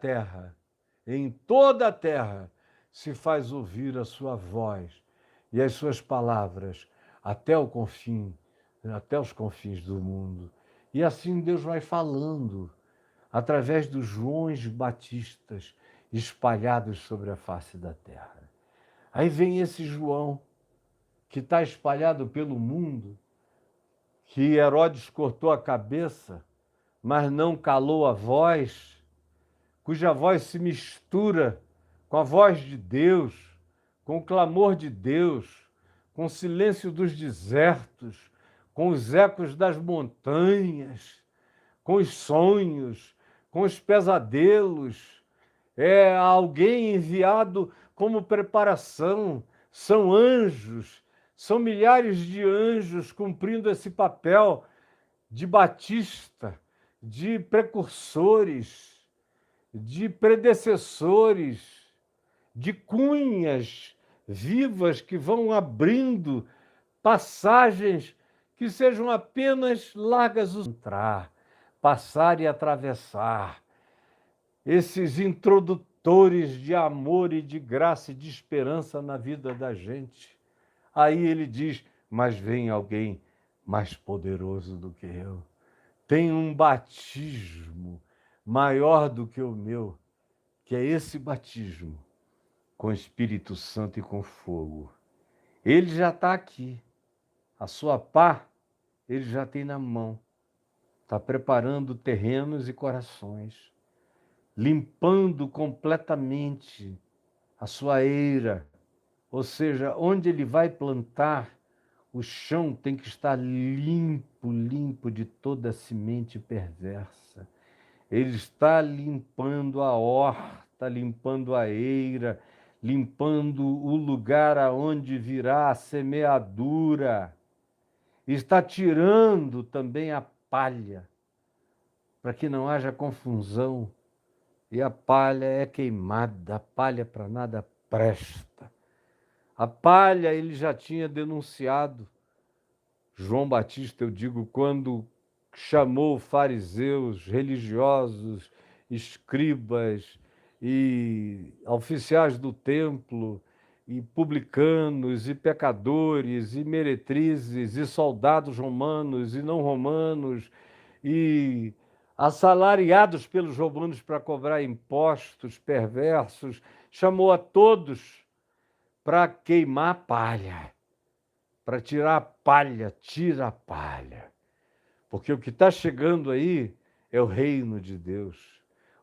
terra se faz ouvir a sua voz e as suas palavras até os confins do mundo. E assim Deus vai falando através dos Joões Batistas espalhados sobre a face da terra. Aí vem esse João que está espalhado pelo mundo, que Herodes cortou a cabeça, mas não calou a voz, cuja voz se mistura com a voz de Deus, com o clamor de Deus, com o silêncio dos desertos, com os ecos das montanhas, com os sonhos, com os pesadelos. É alguém enviado como preparação, são anjos, são milhares de anjos cumprindo esse papel de batista, de precursores, de predecessores, de cunhas vivas que vão abrindo passagens que sejam apenas largas entrar, passar e atravessar. Esses introdutores de amor e de graça e de esperança na vida da gente. Aí ele diz, mas vem alguém mais poderoso do que eu. Tem um batismo maior do que o meu, que é esse batismo com o Espírito Santo e com fogo. Ele já está aqui. A sua pá, ele já tem na mão. Está preparando terrenos e corações, limpando completamente a sua eira. Ou seja, onde ele vai plantar, o chão tem que estar limpo, limpo de toda semente perversa. Ele está limpando a horta, limpando a eira, limpando o lugar aonde virá a semeadura. Está tirando também a palha, para que não haja confusão. E a palha é queimada, a palha para nada presta. A palha ele já tinha denunciado. João Batista, eu digo, quando chamou fariseus, religiosos, escribas e oficiais do templo, e publicanos, e pecadores, e meretrizes, e soldados romanos e não romanos, e assalariados pelos romanos para cobrar impostos perversos, chamou a todos para queimar a palha, para tirar a palha, tira a palha. Porque o que está chegando aí é o reino de Deus.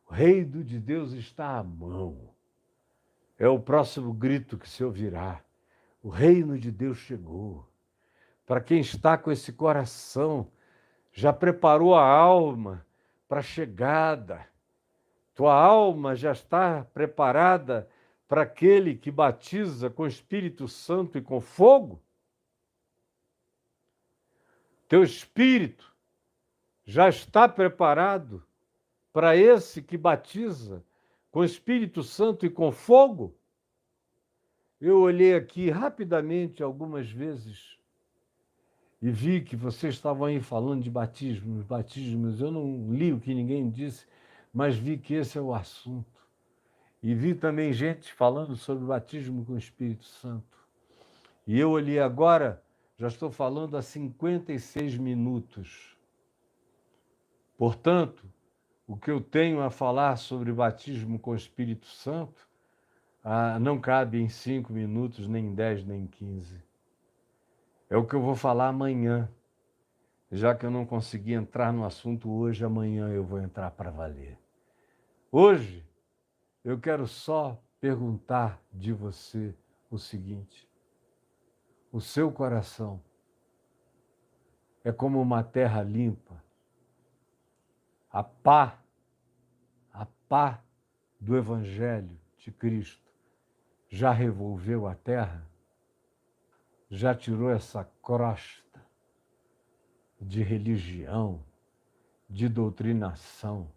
O reino de Deus está à mão. É o próximo grito que se ouvirá. O reino de Deus chegou. Para quem está com esse coração, já preparou a alma para a chegada. Tua alma já está preparada para aquele que batiza com o Espírito Santo e com fogo? Teu espírito já está preparado para esse que batiza com o Espírito Santo e com fogo? Eu olhei aqui rapidamente algumas vezes e vi que vocês estavam aí falando de batismos. Eu não li o que ninguém disse, mas vi que esse é o assunto. E vi também gente falando sobre o batismo com o Espírito Santo. E eu olhei agora, já estou falando há 56 minutos. Portanto, o que eu tenho a falar sobre batismo com o Espírito Santo não cabe em 5 minutos, nem em 10, nem em 15. É o que eu vou falar amanhã. Já que eu não consegui entrar no assunto hoje, amanhã eu vou entrar para valer. Hoje, eu quero só perguntar de você o seguinte: o seu coração é como uma terra limpa? A pá do Evangelho de Cristo já revolveu a terra? Já tirou essa crosta de religião, de doutrinação,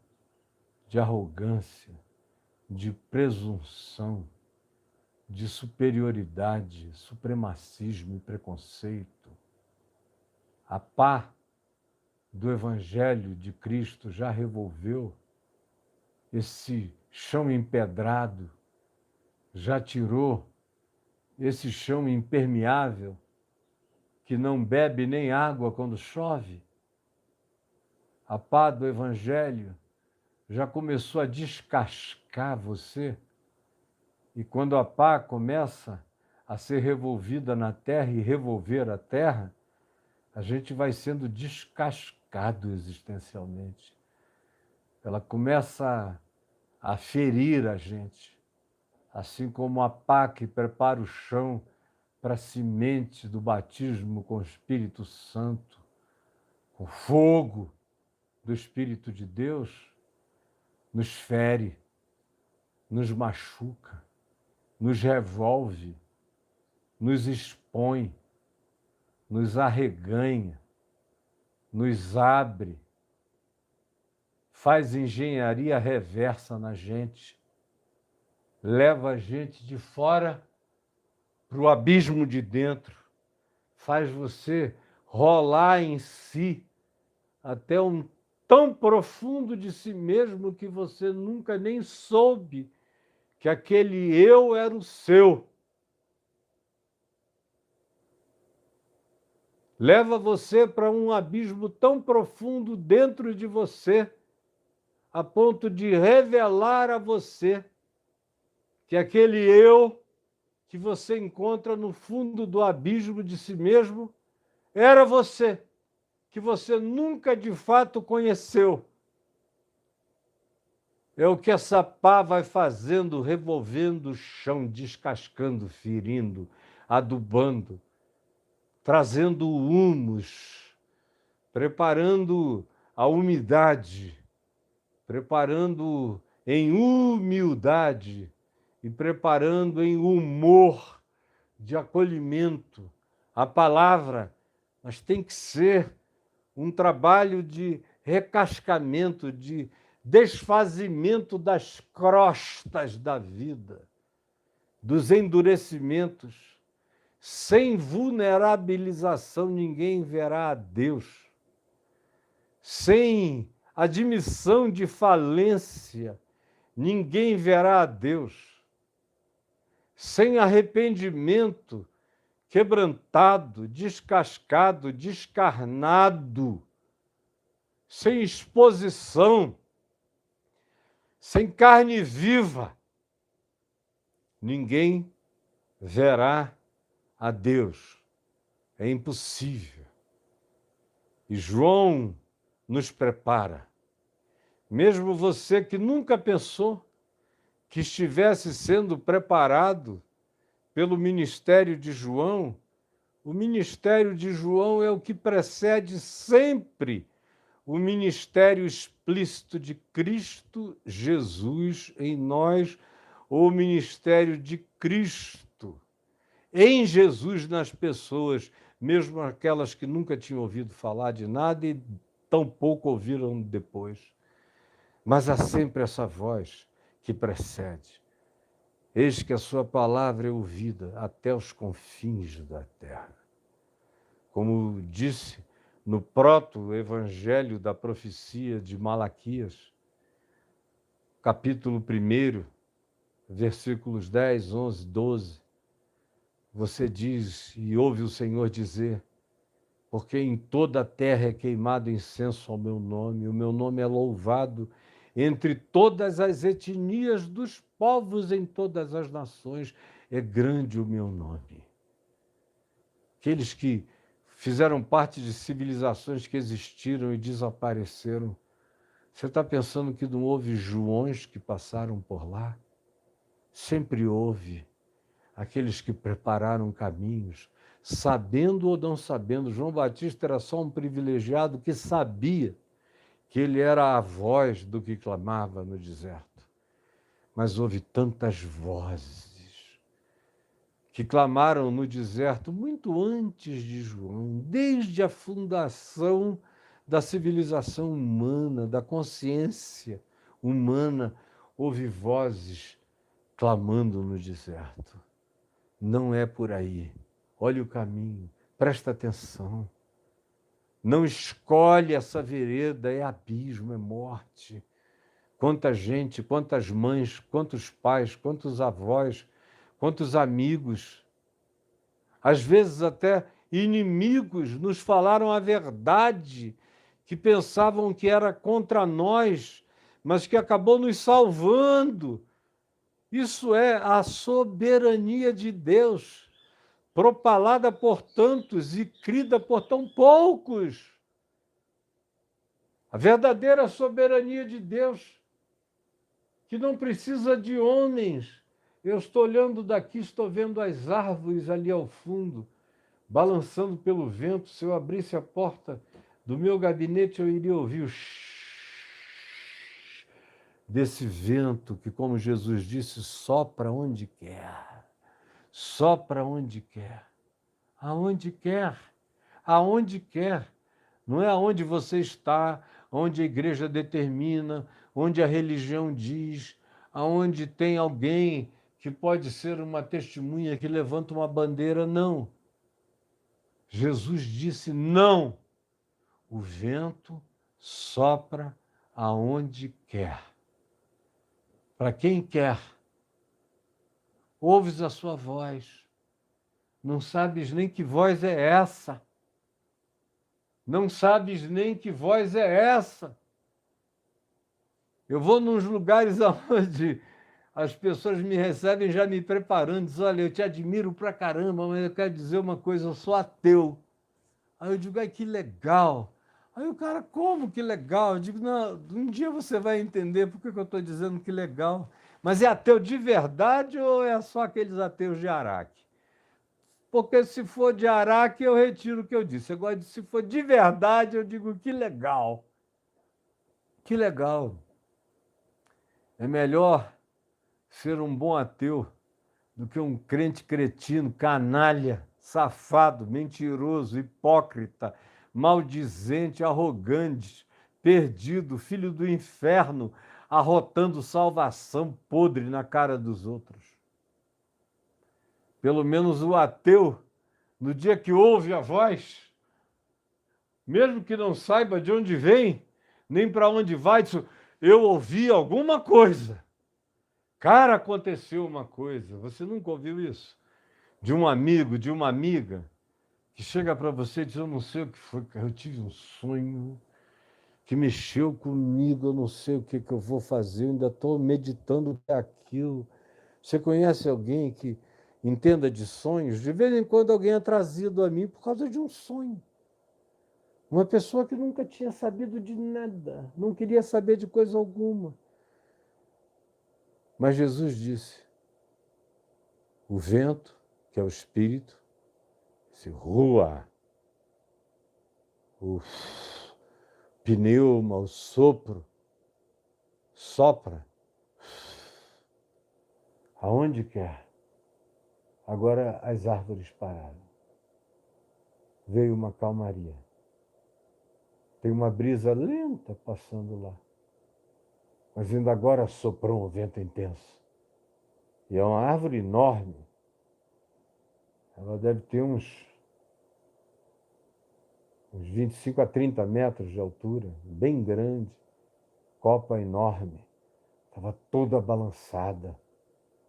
de arrogância, de presunção, de superioridade, supremacismo e preconceito? A pá do Evangelho de Cristo já revolveu esse chão empedrado, já tirou esse chão impermeável que não bebe nem água quando chove? A pá do Evangelho já começou a descascar você? E quando a pá começa a ser revolvida na terra e revolver a terra, a gente vai sendo descascado existencialmente. Ela começa a ferir a gente, assim como a pá que prepara o chão para a semente do batismo com o Espírito Santo, com fogo do Espírito de Deus, nos fere, nos machuca, nos revolve, nos expõe, nos arreganha, nos abre, faz engenharia reversa na gente, leva a gente de fora para o abismo de dentro, faz você rolar em si até um tão profundo de si mesmo que você nunca nem soube que aquele eu era o seu. Leva você para um abismo tão profundo dentro de você, a ponto de revelar a você que aquele eu que você encontra no fundo do abismo de si mesmo era você, que você nunca de fato conheceu. É o que essa pá vai fazendo, revolvendo o chão, descascando, ferindo, adubando, trazendo o humus, preparando a umidade, preparando em humildade e preparando em humor de acolhimento. A palavra, mas tem que ser um trabalho de recascamento, de desfazimento das crostas da vida, dos endurecimentos. Sem vulnerabilização, ninguém verá a Deus. Sem admissão de falência, ninguém verá a Deus. Sem arrependimento, quebrantado, descascado, descarnado, sem exposição, sem carne viva, ninguém verá a Deus. É impossível. E João nos prepara. Mesmo você que nunca pensou que estivesse sendo preparado pelo ministério de João, o ministério de João é o que precede sempre o ministério explícito de Cristo Jesus em nós, ou o ministério de Cristo em Jesus nas pessoas, mesmo aquelas que nunca tinham ouvido falar de nada e tampouco ouviram depois. Mas há sempre essa voz que precede. Eis que a sua palavra é ouvida até os confins da terra. Como disse no proto-evangelho da profecia de Malaquias, capítulo 1, versículos 10, 11, 12, você diz e ouve o Senhor dizer: porque em toda a terra é queimado incenso ao meu nome, o meu nome é louvado entre todas as etnias dos povos em todas as nações, é grande o meu nome. Aqueles que fizeram parte de civilizações que existiram e desapareceram, você está pensando que não houve Joões que passaram por lá? Sempre houve aqueles que prepararam caminhos, sabendo ou não sabendo. João Batista era só um privilegiado que sabia que ele era a voz do que clamava no deserto. Mas houve tantas vozes que clamaram no deserto muito antes de João, desde a fundação da civilização humana, da consciência humana, houve vozes clamando no deserto. Não é por aí. Olha o caminho, presta atenção. Não escolhe essa vereda, é abismo, é morte. Quanta gente, quantas mães, quantos pais, quantos avós, quantos amigos, às vezes até inimigos, nos falaram a verdade, que pensavam que era contra nós, mas que acabou nos salvando. Isso é a soberania de Deus, propalada por tantos e crida por tão poucos. A verdadeira soberania de Deus, que não precisa de homens. Eu estou olhando daqui, estou vendo as árvores ali ao fundo, balançando pelo vento. Se eu abrisse a porta do meu gabinete, eu iria ouvir o desse vento que, como Jesus disse, sopra onde quer. Sopra onde quer. Aonde quer. Aonde quer. Não é aonde você está, onde a igreja determina, onde a religião diz, aonde tem alguém que pode ser uma testemunha que levanta uma bandeira, não. Jesus disse não. O vento sopra aonde quer. Para quem quer. Ouves a sua voz. Não sabes nem que voz é essa. Não sabes nem que voz é essa. Eu vou nos lugares onde as pessoas me recebem já me preparando, dizem: olha, eu te admiro pra caramba, mas eu quero dizer uma coisa, eu sou ateu. Aí eu digo: ai, que legal. Aí o cara: como que legal? Eu digo: não, um dia você vai entender por que eu estou dizendo que legal. Mas é ateu de verdade ou é só aqueles ateus de Araque? Porque se for de Araque, eu retiro o que eu disse. Agora, se for de verdade, eu digo: que legal. Que legal. É melhor ser um bom ateu do que um crente cretino, canalha, safado, mentiroso, hipócrita, maldizente, arrogante, perdido, filho do inferno, arrotando salvação podre na cara dos outros. Pelo menos o ateu, no dia que ouve a voz, mesmo que não saiba de onde vem, nem para onde vai, diz: eu ouvi alguma coisa. Cara, aconteceu uma coisa. Você nunca ouviu isso? De um amigo, de uma amiga, que chega para você e diz: eu não sei o que foi, eu tive um sonho que mexeu comigo, eu não sei o que eu vou fazer, eu ainda estou meditando aquilo. Você conhece alguém que entenda de sonhos? De vez em quando alguém é trazido a mim por causa de um sonho. Uma pessoa que nunca tinha sabido de nada, não queria saber de coisa alguma. Mas Jesus disse: o vento, que é o Espírito, se rua, pneuma, o sopro, sopra aonde quer. Agora as árvores pararam. Veio uma calmaria. Tem uma brisa lenta passando lá. Mas ainda agora soprou um vento intenso. E é uma árvore enorme. Ela deve ter uns 25 a 30 metros de altura, bem grande, copa enorme. Estava toda balançada,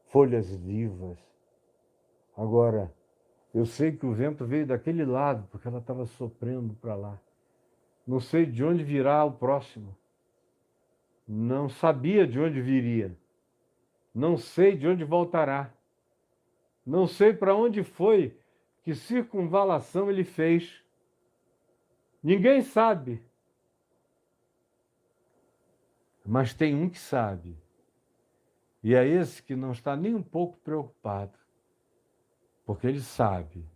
folhas vivas. Agora, eu sei que o vento veio daquele lado, porque ela estava soprando para lá. Não sei de onde virá o próximo. Não sabia de onde viria. Não sei de onde voltará. Não sei para onde foi, que circunvalação ele fez. Ninguém sabe. Mas tem um que sabe. E é esse que não está nem um pouco preocupado, porque ele sabe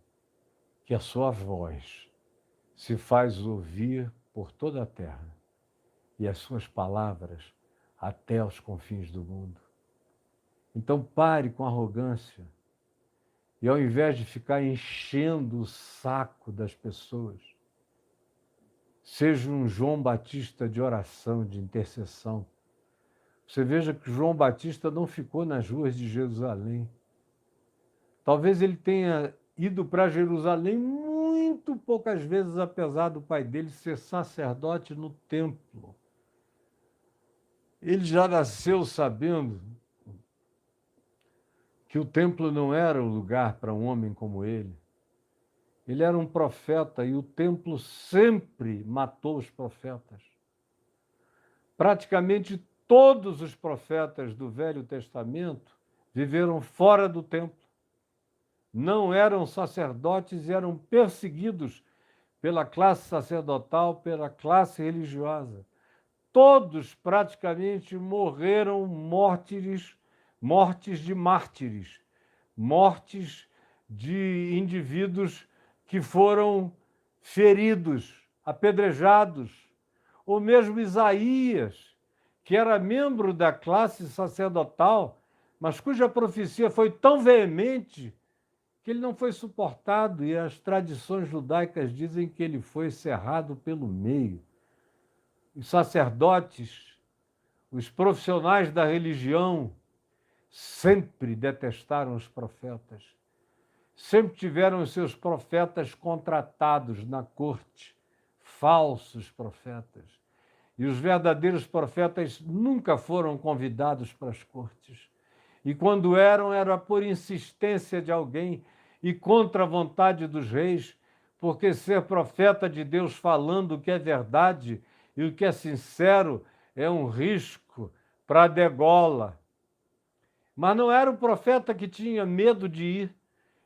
que a sua voz se faz ouvir por toda a terra e as suas palavras até aos confins do mundo. Então pare com arrogância e, ao invés de ficar enchendo o saco das pessoas, seja um João Batista de oração, de intercessão. Você veja que João Batista não ficou nas ruas de Jerusalém. Talvez ele tenha ido para Jerusalém muito poucas vezes, apesar do pai dele ser sacerdote no templo. Ele já nasceu sabendo que o templo não era o lugar para um homem como ele. Ele era um profeta e o templo sempre matou os profetas. Praticamente todos os profetas do Velho Testamento viveram fora do templo. Não eram sacerdotes e eram perseguidos pela classe sacerdotal, pela classe religiosa. Todos praticamente morreram mortes de mártires, mortes de indivíduos que foram feridos, apedrejados. Ou mesmo Isaías, que era membro da classe sacerdotal, mas cuja profecia foi tão veemente que ele não foi suportado, e as tradições judaicas dizem que ele foi cerrado pelo meio. Os sacerdotes, os profissionais da religião, sempre detestaram os profetas. Sempre tiveram os seus profetas contratados na corte, falsos profetas. E os verdadeiros profetas nunca foram convidados para as cortes. E quando eram, era por insistência de alguém e contra a vontade dos reis, porque ser profeta de Deus falando o que é verdade e o que é sincero é um risco para a degola. Mas não era o profeta que tinha medo de ir,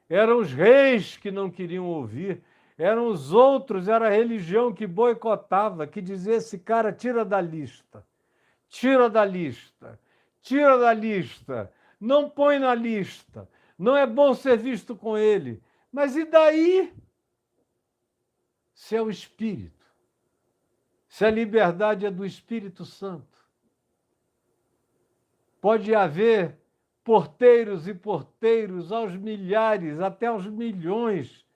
eram os reis que não queriam ouvir, eram os outros, era a religião que boicotava, que dizia: esse cara tira da lista, tira da lista, tira da lista, não põe na lista, não é bom ser visto com ele. Mas e daí? Se é o Espírito, se a liberdade é do Espírito Santo, pode haver porteiros e porteiros aos milhares, até aos milhões,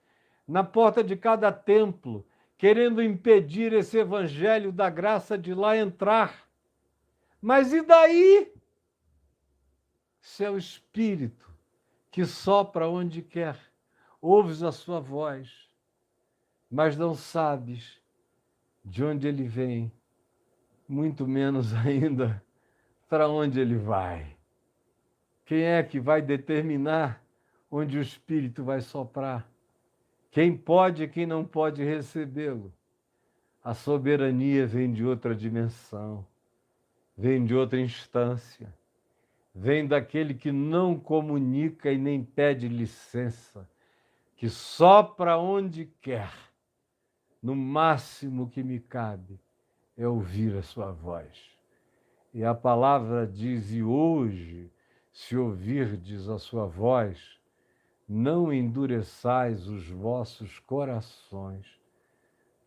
na porta de cada templo, querendo impedir esse evangelho da graça de lá entrar. Mas e daí? Se é o Espírito que sopra onde quer, ouves a sua voz, mas não sabes de onde ele vem, muito menos ainda para onde ele vai. Quem é que vai determinar onde o Espírito vai soprar? Quem pode e quem não pode recebê-lo? A soberania vem de outra dimensão, vem de outra instância, vem daquele que não comunica e nem pede licença, que sopra onde quer. No máximo que me cabe é ouvir a sua voz. E a palavra diz: e hoje, se ouvirdes a sua voz, não endureçais os vossos corações,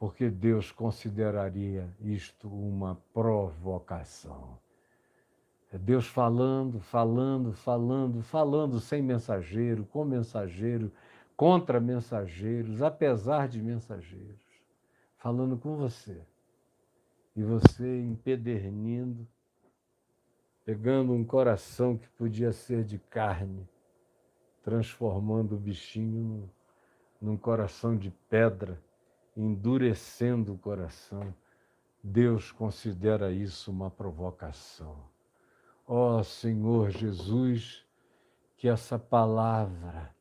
porque Deus consideraria isto uma provocação. É Deus falando, falando, falando, falando sem mensageiro, com mensageiro, contra mensageiros, apesar de mensageiros, falando com você. E você empedernindo, pegando um coração que podia ser de carne, transformando o bichinho num coração de pedra, endurecendo o coração. Deus considera isso uma provocação. Ó Senhor Jesus, que essa palavra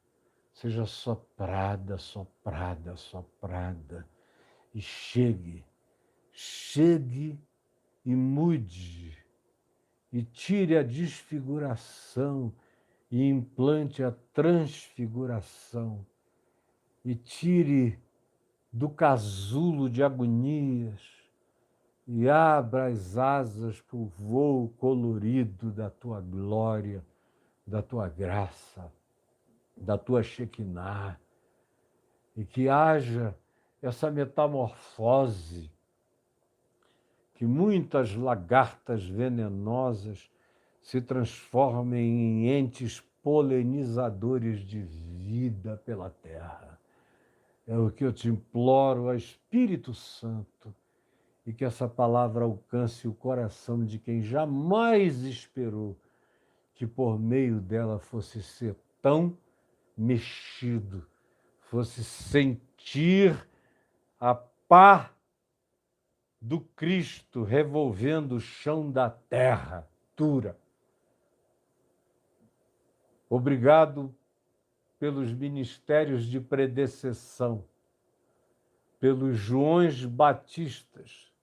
seja soprada, soprada, soprada, e chegue e mude, e tire a desfiguração e implante a transfiguração, e tire do casulo de agonias e abra as asas para o voo colorido da tua glória, da tua graça, da tua Shekinah, e que haja essa metamorfose, que muitas lagartas venenosas se transformem em entes polinizadores de vida pela terra. É o que eu te imploro, ó Espírito Santo, e que essa palavra alcance o coração de quem jamais esperou que por meio dela fosse ser tão mexido, fosse sentir a pá do Cristo revolvendo o chão da terra dura. Obrigado pelos ministérios de predecessão, pelos Joões Batistas,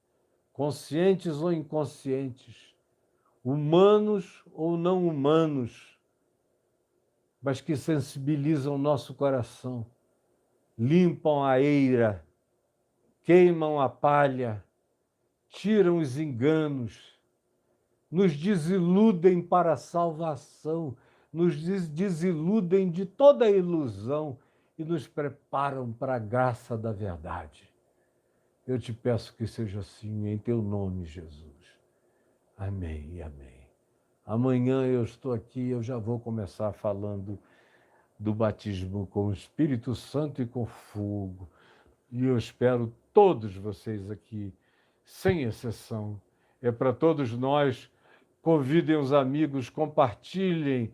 conscientes ou inconscientes, humanos ou não humanos, mas que sensibilizam o nosso coração, limpam a eira, queimam a palha, tiram os enganos, nos desiludem para a salvação, nos desiludem de toda a ilusão e nos preparam para a graça da verdade. Eu te peço que seja assim, em teu nome, Jesus. Amém e amém. Amanhã eu estou aqui, eu já vou começar falando do batismo com o Espírito Santo e com fogo. E eu espero todos vocês aqui, sem exceção. É para todos nós. Convidem os amigos, compartilhem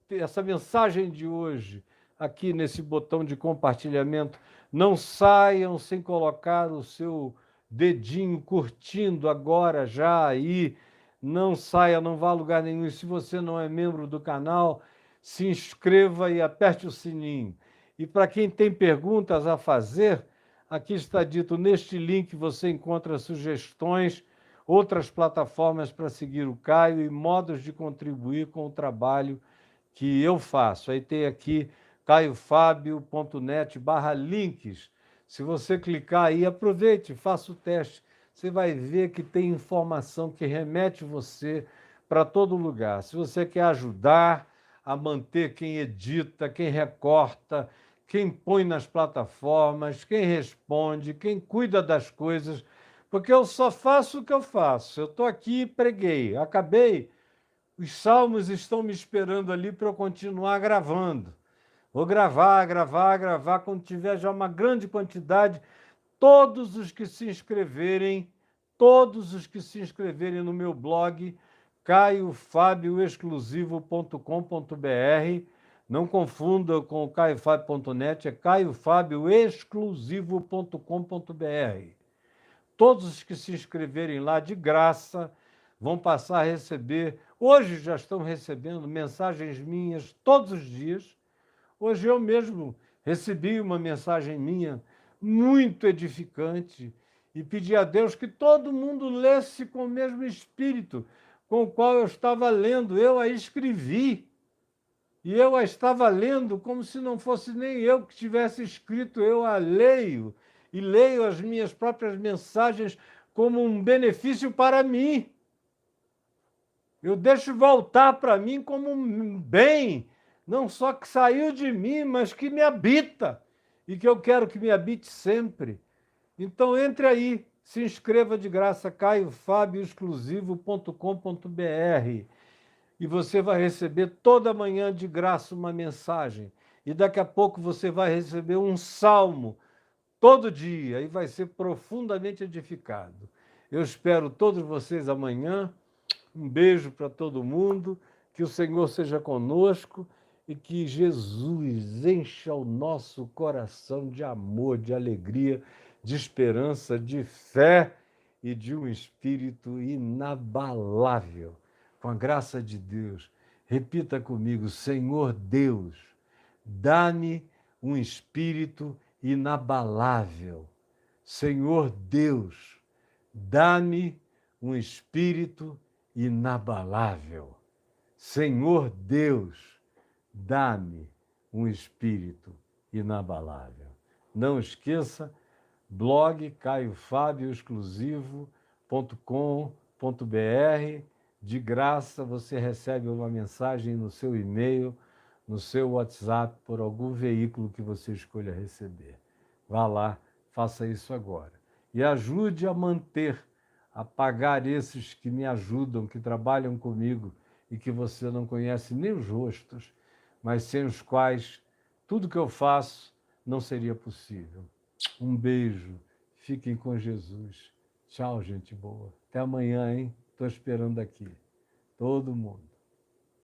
essa mensagem de hoje aqui nesse botão de compartilhamento. Não saiam sem colocar o seu dedinho curtindo agora, já aí. Não saia, não vá a lugar nenhum. E se você não é membro do canal, se inscreva e aperte o sininho. E para quem tem perguntas a fazer, aqui está dito, neste link você encontra sugestões, outras plataformas para seguir o Caio e modos de contribuir com o trabalho que eu faço. Aí tem aqui caiofabio.net/links. Se você clicar aí, aproveite, faça o teste. Você vai ver que tem informação que remete você para todo lugar. Se você quer ajudar a manter quem edita, quem recorta, quem põe nas plataformas, quem responde, quem cuida das coisas, porque eu só faço o que eu faço. Eu estou aqui e preguei, acabei. Os salmos estão me esperando ali para eu continuar gravando. Vou gravar. Quando tiver já uma grande quantidade, todos os que se inscreverem no meu blog, caiofabioexclusivo.com.br. Não confunda com o caiofabio.net, é caiofabioexclusivo.com.br. Todos os que se inscreverem lá de graça vão passar a receber, hoje já estão recebendo mensagens minhas todos os dias. Hoje eu mesmo recebi uma mensagem minha muito edificante e pedi a Deus que todo mundo lesse com o mesmo espírito com o qual eu estava lendo. Eu a escrevi e eu a estava lendo como se não fosse nem eu que tivesse escrito, eu a leio e leio as minhas próprias mensagens como um benefício para mim. Eu deixo voltar para mim como um bem, não só que saiu de mim, mas que me habita e que eu quero que me habite sempre. Então entre aí, se inscreva de graça, caiofabioexclusivo.com.br, e você vai receber toda manhã de graça uma mensagem. E daqui a pouco você vai receber um salmo todo dia e vai ser profundamente edificado. Eu espero todos vocês amanhã. Um beijo para todo mundo, que o Senhor seja conosco e que Jesus encha o nosso coração de amor, de alegria, de esperança, de fé e de um espírito inabalável. Com a graça de Deus, repita comigo: Senhor Deus, dá-me um espírito inabalável. Senhor Deus, dá-me um espírito inabalável. Senhor Deus, dá-me um espírito inabalável. Não esqueça, blog caiofabioexclusivo.com.br. De graça você recebe uma mensagem no seu e-mail, no seu WhatsApp, por algum veículo que você escolha receber. Vá lá, faça isso agora. E ajude a manter, a pagar esses que me ajudam, que trabalham comigo e que você não conhece nem os rostos, mas sem os quais tudo que eu faço não seria possível. Um beijo, fiquem com Jesus. Tchau, gente boa. Até amanhã, hein? Estou esperando aqui. Todo mundo.